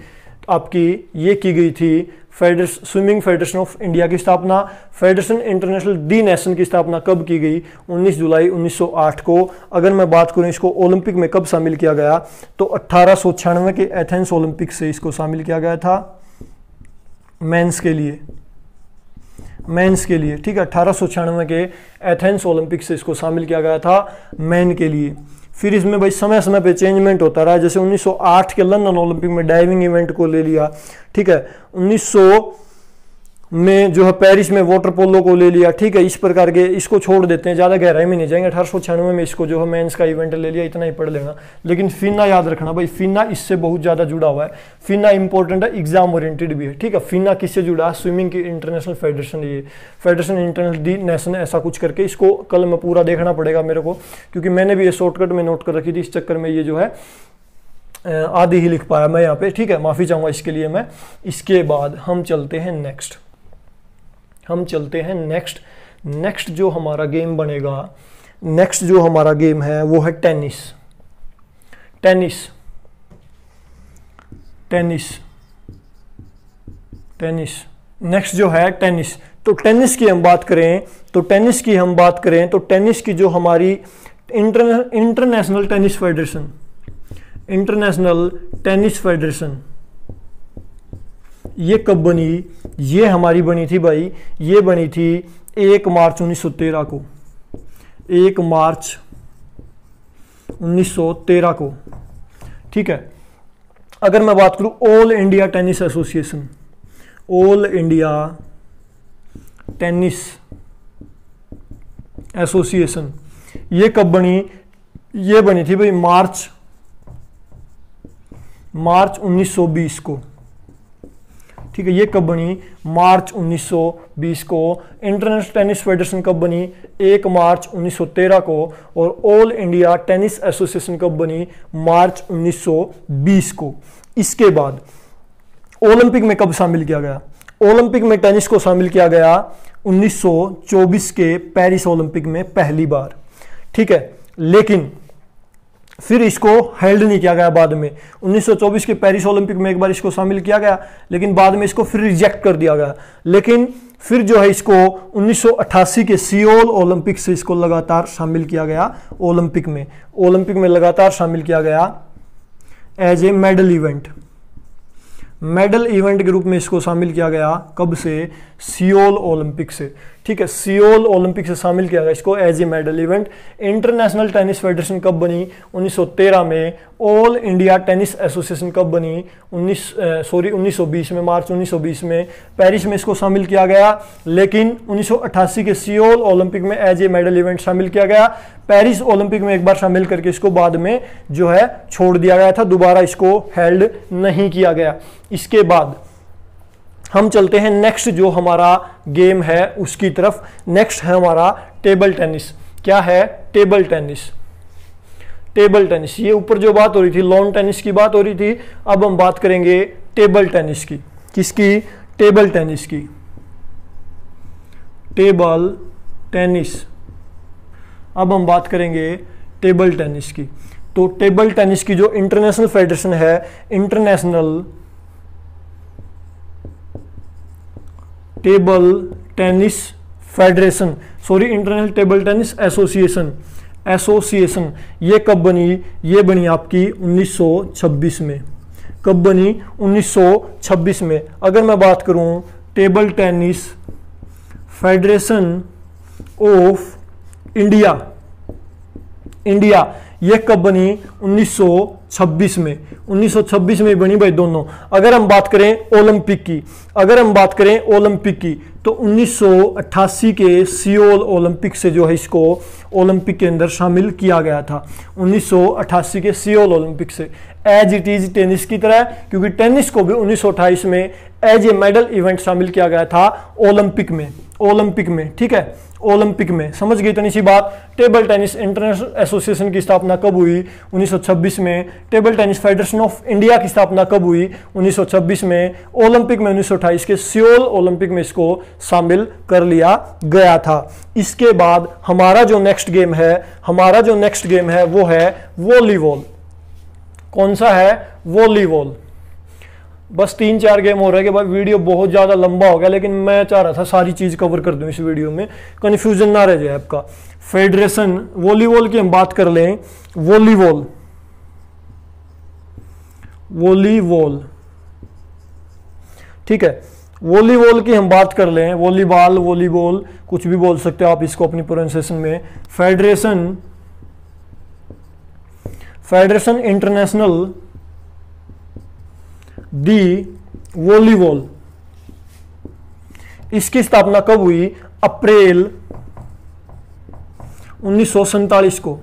आपकी ये की गई थी स्विमिंग फेडरेशन ऑफ इंडिया की स्थापना। फेडरेशन इंटरनेशनल दी नेशन की स्थापना कब की गई? 19 जुलाई 1908 को। अगर मैं बात करूं इसको ओलंपिक में कब शामिल किया गया, तो 1896 के एथेंस ओलंपिक से इसको शामिल किया गया था, मेंस के लिए, ठीक है। 1896 के एथेंस ओलंपिक से इसको शामिल किया गया था मैन के लिए। फिर इसमें भाई समय समय पे चेंजमेंट होता रहा, जैसे 1908 के लंदन ओलंपिक में डाइविंग इवेंट को ले लिया, ठीक है। 1900 में जो है पेरिस में वाटर पोलो को ले लिया, ठीक है। इस प्रकार के, इसको छोड़ देते हैं, ज़्यादा गहराई में नहीं जाएंगे। 1896 में इसको जो है मेंस का इवेंट ले लिया, इतना ही पढ़ लेना। लेकिन फीना याद रखना भाई, फीना इससे बहुत ज़्यादा जुड़ा हुआ है। फीना इंपॉर्टेंट है, एग्जाम ओरिएंटेड भी है, ठीक है। फीना किससे जुड़ा है? स्विमिंग की इंटरनेशनल फेडरेशन, ये फेडरेशन इंटरनेशनल दी नेशन, ऐसा कुछ करके। इसको कल में पूरा देखना पड़ेगा मेरे को, क्योंकि मैंने भी ये शॉर्टकट में नोट कर रखी थी, इस चक्कर में ये जो है आधी ही लिख पाया मैं यहाँ पे, ठीक है। माफ़ी चाहूँगा इसके लिए मैं। इसके बाद हम चलते हैं नेक्स्ट जो हमारा गेम बनेगा, नेक्स्ट जो हमारा गेम है वो है टेनिस। नेक्स्ट जो है टेनिस। तो टेनिस की हम बात करें तो टेनिस की जो हमारी इंटरनेशनल टेनिस फेडरेशन ये कब बनी? ये हमारी बनी थी भाई, ये बनी थी 1 मार्च 1913 को, 1 मार्च 1913 को, ठीक है। अगर मैं बात करूं all India tennis association, all India tennis association, ये कब बनी? ये बनी थी भाई मार्च 1920 को, ठीक है। ये कब बनी? मार्च 1920 को। इंटरनेशनल टेनिस फेडरेशन कब बनी? 1 मार्च 1913 को। और ऑल इंडिया टेनिस एसोसिएशन कब बनी? मार्च 1920 को। इसके बाद ओलंपिक में कब शामिल किया गया? ओलंपिक में टेनिस को शामिल किया गया 1924 के पेरिस ओलंपिक में पहली बार, ठीक है। लेकिन फिर इसको हेल्ड नहीं किया गया बाद में। 1924 के पेरिस ओलंपिक में एक बार इसको शामिल किया गया, लेकिन बाद में इसको फिर रिजेक्ट कर दिया गया। लेकिन फिर जो है इसको 1988 के सियोल ओलंपिक से इसको लगातार शामिल किया गया ओलंपिक में लगातार शामिल किया गया एज ए मेडल इवेंट के रूप में इसको शामिल किया गया। कब से? सियोल ओलंपिक से, ठीक है, सियोल ओलंपिक से शामिल किया गया इसको as a medal event. International tennis federation कब बनी? 1913 में। ऑल इंडिया टेनिस एसोसिएशन कब बनी? 1920 में, मार्च 1920 में। पेरिस में इसको शामिल किया गया, लेकिन 1988 के सियोल ओलंपिक में एज ए मेडल इवेंट शामिल किया गया। पेरिस ओलंपिक में एक बार शामिल करके इसको बाद में जो है छोड़ दिया गया था, दोबारा इसको हेल्ड नहीं किया गया। इसके बाद हम चलते हैं नेक्स्ट जो हमारा गेम है उसकी तरफ। नेक्स्ट है हमारा टेबल टेनिस। क्या है? Table tennis. टेबल टेनिस, ये ऊपर जो बात हो रही थी लॉन टेनिस की बात हो रही थी, अब हम बात करेंगे टेबल टेनिस की। किसकी? टेबल टेनिस की। टेबल टेनिस, अब हम बात करेंगे टेबल टेनिस की। तो टेबल टेनिस की जो इंटरनेशनल फेडरेशन है, international table tennis federation, sorry international table tennis association, ये कब बनी? ये बनी आपकी 1926 में। कब बनी? 1926 में। अगर मैं बात करूं table tennis federation of India, ये कब बनी? 1926 में। 1926 में बनी भाई दोनों। अगर हम बात करें ओलंपिक की, तो 1988 के सियोल ओलंपिक से जो है इसको ओलंपिक के अंदर शामिल किया गया था। 1988 के सियोल ओलंपिक से एज इट इज टेनिस की तरह, क्योंकि टेनिस को भी 1928 में एज ए मेडल इवेंट शामिल किया गया था ओलंपिक में। ठीक है, ओलंपिक में। समझ गई इतनी सी बात। टेबल टेनिस इंटरनेशनल एसोसिएशन की स्थापना कब हुई? 1926 में। Table tennis federation of India की स्थापना कब हुई? 1926 में। ओलंपिक में 1928 के सियोल ओलंपिक में इसको शामिल कर लिया गया था। इसके बाद हमारा जो नेक्स्ट गेम है वो है वॉलीबॉल। कौन सा है? वॉलीबॉल। बस 3-4 गेम हो रहे हैं कि भाई वीडियो बहुत ज़्यादा लंबा हो गया, लेकिन मैं चाह रहा था सारी चीज़ कवर कर दूं इस वीडियो में, कन्फ्यूजन ना रह जाए आपका। फेडरेशन वॉलीबॉल की हम बात कर लें। वॉलीबॉल, ठीक है, वॉलीबॉल की हम बात कर लें। वॉलीबॉल कुछ भी बोल सकते हो आप इसको अपनी प्रोनाउंसिएशन में। फेडरेशन इंटरनेशनल दी वॉलीबॉल, इसकी स्थापना कब हुई? अप्रैल 1947 को।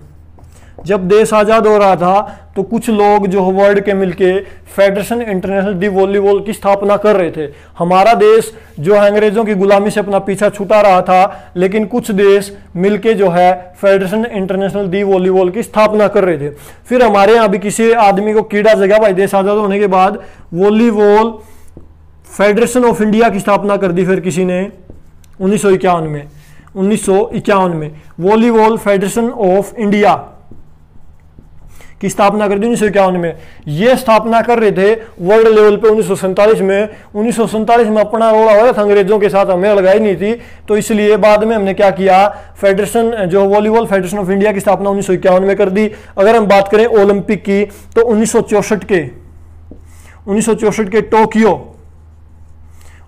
जब देश आजाद हो रहा था तो कुछ लोग जो वर्ल्ड के मिलके फेडरेशन इंटरनेशनल दी वॉलीबॉल की स्थापना कर रहे थे। हमारा देश जो है अंग्रेजों की गुलामी से अपना पीछा छुटा रहा था, लेकिन कुछ देश मिलके जो है फेडरेशन इंटरनेशनल दी वॉलीबॉल की स्थापना कर रहे थे। फिर हमारे यहाँ भी किसी आदमी को कीड़ा जगा भाई, देश आजाद होने के बाद वॉलीबॉल फेडरेशन ऑफ इंडिया की स्थापना कर दी फिर किसी ने 1951 में। वॉलीबॉल फेडरेशन ऑफ इंडिया की स्थापना कर दी 1951 में। ये स्थापना कर रहे थे वर्ल्ड लेवल पे 1947 में। 1947 में अपना रोड़ा हो रहा था अंग्रेजों के साथ, हमें लगाई नहीं थी, तो इसलिए बाद में हमने क्या किया, फेडरेशन जो वॉलीबॉल फेडरेशन ऑफ इंडिया की स्थापना 1951 में कर दी। अगर हम बात करें ओलंपिक की तो 1964 के टोक्यो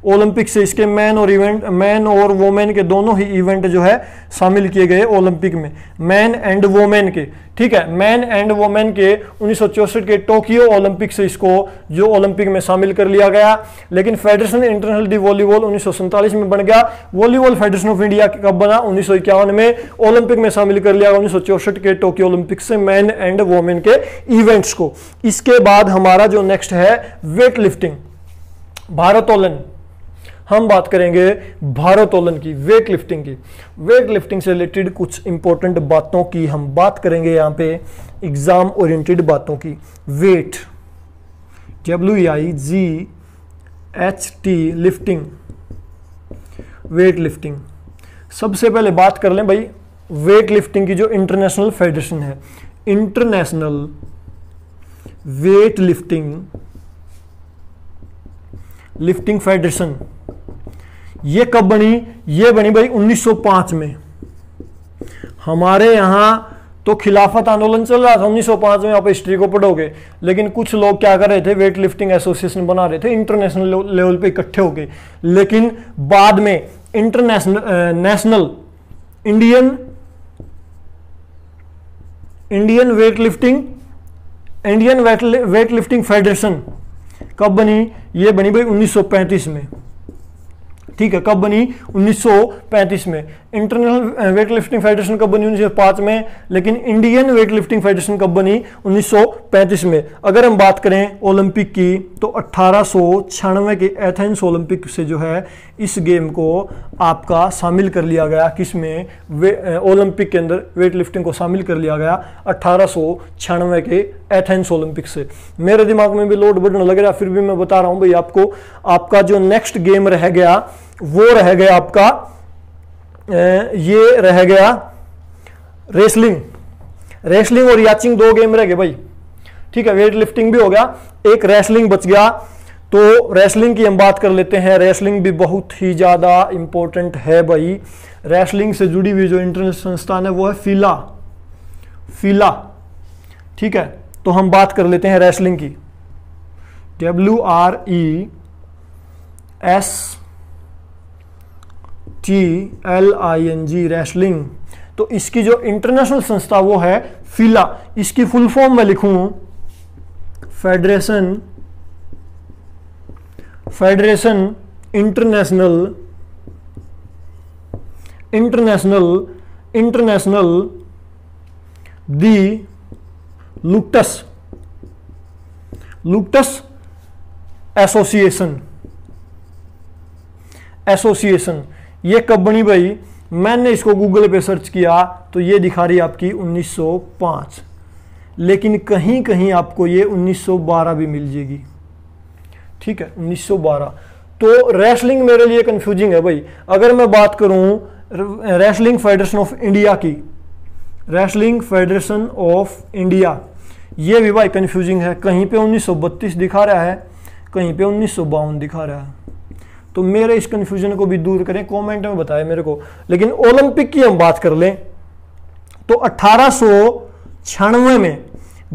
ओलंपिक से इसके मैन और वोमेन के दोनों ही इवेंट जो है शामिल किए गए ओलंपिक में, मैन एंड वोमेन के। ठीक है, मैन एंड वोमेन के 1964 के टोक्यो ओलंपिक से इसको जो ओलंपिक में शामिल कर लिया गया। लेकिन फेडरेशन इंटरनेशनल दी वॉलीबॉल 1947 में बन गया। वॉलीबॉल फेडरेशन ऑफ इंडिया कब बना? 1951 में। ओलंपिक में शामिल कर लिया 1964 के टोक्यो ओलंपिक से मैन एंड वोमेन के इवेंट्स को। इसके बाद हमारा जो नेक्स्ट है वेट लिफ्टिंग, भारोत्तोलन। हम बात करेंगे भारोत्तोलन की, वेट लिफ्टिंग की। वेट लिफ्टिंग से रिलेटेड कुछ इंपॉर्टेंट बातों की हम बात करेंगे यहाँ पे, एग्जाम ओरिएंटेड बातों की। Weight, WEIGHT, lifting, weight lifting. सबसे पहले बात कर लें भाई वेट लिफ्टिंग की जो इंटरनेशनल फेडरेशन है, इंटरनेशनल वेट लिफ्टिंग फेडरेशन। ये कब बनी? ये बनी भाई 1905 में। हमारे यहां तो खिलाफत आंदोलन चल रहा था 1905 में, आप हिस्ट्री को पढ़ोगे, लेकिन कुछ लोग क्या कर रहे थे, वेट लिफ्टिंग एसोसिएशन बना रहे थे इंटरनेशनल लेवल पे इकट्ठे होके। लेकिन बाद में national Indian weight lifting federation कब बनी? ये बनी भाई 1935 में। ठीक है, कब बनी? 1935 में। इंटरनेशनल वेट लिफ्टिंग फेडरेशन कब बनी? 1905 में। लेकिन इंडियन वेट लिफ्टिंग फेडरेशन कब बनी? 1935 में। अगर हम बात करें ओलंपिक की तो 1896 के एथेंस ओलंपिक से जो है इस गेम को आपका शामिल कर लिया गया। किसमें? ओलंपिक के अंदर वेट लिफ्टिंग को शामिल कर लिया गया 1896 के एथेंस ओलंपिक से। मेरे दिमाग में भी लोड बढ़ने लग रहा, फिर भी मैं बता रहा हूं भाई आपको। आपका जो नेक्स्ट गेम रह गया वो रह गया आपका ये रह गया रेसलिंग और याचिंग, 2 गेम रह गए भाई। ठीक है, वेट लिफ्टिंग भी हो गया, एक रेसलिंग बच गया। तो रेसलिंग की हम बात कर लेते हैं। रेसलिंग भी बहुत ही ज्यादा इंपॉर्टेंट है भाई। रेसलिंग से जुड़ी हुई जो इंटरनेशनल संस्थान है वो है फीला। ठीक है, तो हम बात कर लेते हैं रेसलिंग की। WRESTLING wrestling. तो इसकी जो इंटरनेशनल संस्था वो है फीला। इसकी फुल फॉर्म में लिखूं फेडरेशन इंटरनेशनल दी लुक्टस एसोसिएशन। ये कब बनी भाई? मैंने इसको गूगल पे सर्च किया तो ये दिखा रही आपकी 1905, लेकिन कहीं कहीं आपको ये 1912 भी मिल जाएगी। ठीक है, 1912। तो रेसलिंग मेरे लिए कंफ्यूजिंग है भाई। अगर मैं बात करूं रेसलिंग फेडरेशन ऑफ इंडिया की, रेसलिंग फेडरेशन ऑफ इंडिया, ये भी भाई कंफ्यूजिंग है। कहीं पे 1932 दिखा रहा है, कहीं पे 1952 दिखा रहा है। तो मेरे इस कंफ्यूजन को भी दूर करें, कमेंट में बताएं मेरे को। लेकिन ओलंपिक की हम बात कर लें तो 1896 में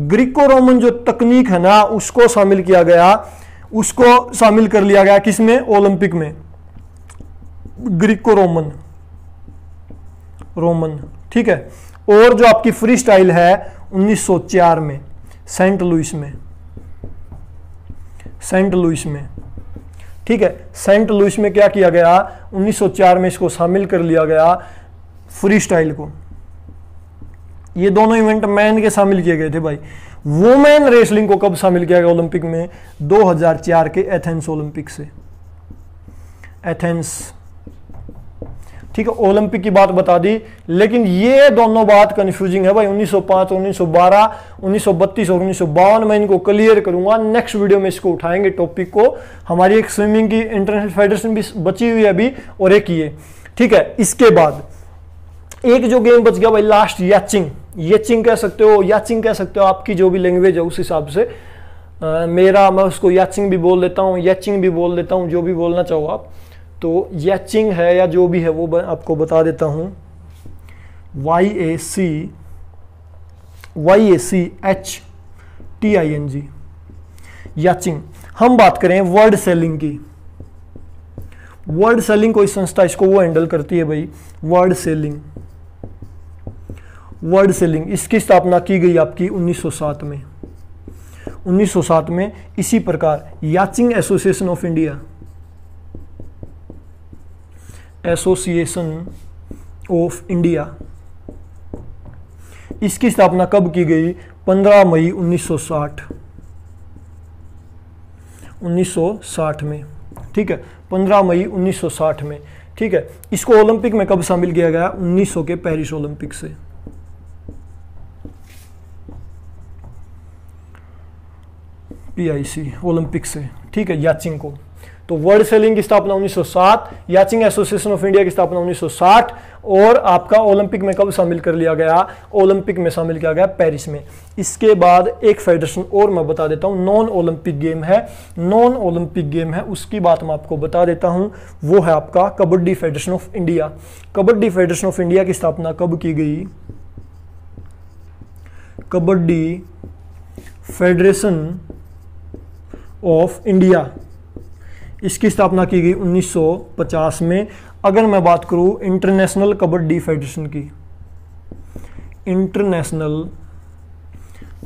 ग्रीको रोमन जो तकनीक है ना उसको शामिल किया गया, उसको शामिल कर लिया गया। किसमें? ओलंपिक में। Greco Roman. ठीक है, और जो आपकी फ्री स्टाइल है 1904 में सेंट लुइस में। ठीक है, सेंट लुइस में क्या किया गया? 1904 में इसको शामिल कर लिया गया फ्री स्टाइल को। ये दोनों इवेंट मैन के शामिल किए गए थे भाई। वुमेन रेसलिंग को कब शामिल किया गया ओलंपिक में? 2004 के एथेंस ओलंपिक से। एथेंस। ठीक है, ओलंपिक की बात बता दी, लेकिन ये दोनों बात कंफ्यूजिंग है भाई। 1905, 1912, 1932 और 1952 मैं इनको क्लियर करूंगा। नेक्स्ट वीडियो में इसको उठाएंगे टॉपिक को। हमारी एक स्विमिंग की इंटरनेशनल फेडरेशन भी बची हुई है अभी, और एक ये। ठीक है, इसके बाद एक जो गेम बच गया भाई लास्ट, याचिंग कह सकते हो, याचिंग कह सकते हो, आपकी जो भी लैंग्वेज है उस हिसाब से। मैं उसको याचिंग भी बोल देता हूँ, याचिंग भी बोल देता हूँ, जो भी बोलना चाहो आप। तो याचिंग है या जो भी है वो आपको बता देता हूं। YACHTING yachting. हम बात करें वर्ड सेलिंग की। वर्ड सेलिंग कोई संस्था इसको वो हैंडल करती है भाई। वर्ड सेलिंग इसकी स्थापना की गई आपकी 1907 में। 1907 में इसी प्रकार याचिंग एसोसिएशन ऑफ इंडिया, इसकी स्थापना कब की गई? 15 मई 1960 में। ठीक है, 15 मई 1960 में। ठीक है, इसको ओलंपिक में कब शामिल किया गया? 1900 के पेरिस ओलंपिक से। PIC ओलंपिक से। ठीक है, याचिंग को। तो वर्ल्ड सेलिंग की स्थापना 1907, याचिंग एसोसिएशन ऑफ इंडिया की स्थापना 1960, और आपका ओलंपिक में कब शामिल कर लिया गया? ओलंपिक में शामिल किया गया पेरिस में। इसके बाद एक फेडरेशन और मैं बता देता हूं, नॉन ओलंपिक गेम है, उसकी बात मैं आपको बता देता हूं। वो है आपका kabaddi federation of India. Kabaddi federation of India की स्थापना कब की गई? कबड्डी फेडरेशन ऑफ इंडिया, इसकी स्थापना की गई 1950 में। अगर मैं बात करूं इंटरनेशनल कबड्डी फेडरेशन की, इंटरनेशनल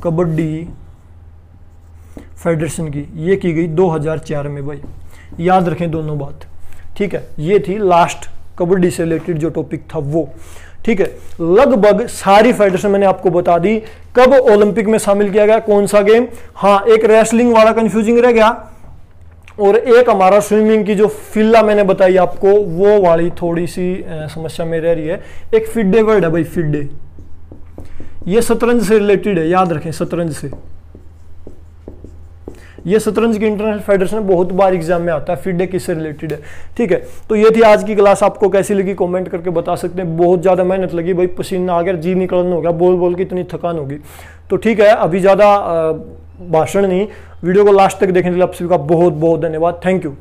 कबड्डी फेडरेशन की, ये की गई 2004 में भाई, याद रखें दोनों बात, ठीक है। ये थी लास्ट कबड्डी से रिलेटेड जो टॉपिक था वो, ठीक है। लगभग सारी फेडरेशन मैंने आपको बता दी। कब ओलंपिक में शामिल किया गया, कौन सा गेम, हाँ एक रेसलिंग वाला कंफ्यूजिंग रह गया, और एक हमारा स्विमिंग की जो फिल्ला मैंने बताई आपको वो वाली थोड़ी सी समस्या में रह रही है। एक फिडे वर्ड है भाई, फिडे, ये शतरंज से रिलेटेड है, याद रखें शतरंज से, ये शतरंज की इंटरनेशनल फेडरेशन बहुत बार एग्जाम में आता है, फिडे किससे रिलेटेड है, ठीक है। तो ये थी आज की क्लास, आपको कैसी लगी कमेंट करके बता सकते हैं। बहुत ज्यादा मेहनत लगी भाई, पसीना आ गया, जी निकलना हो गया, बोल बोल के इतनी थकान होगी। तो ठीक है, अभी ज्यादा भाषण नहीं, वीडियो को लास्ट तक देखने के लिए आप सभी का बहुत बहुत धन्यवाद, थैंक यू।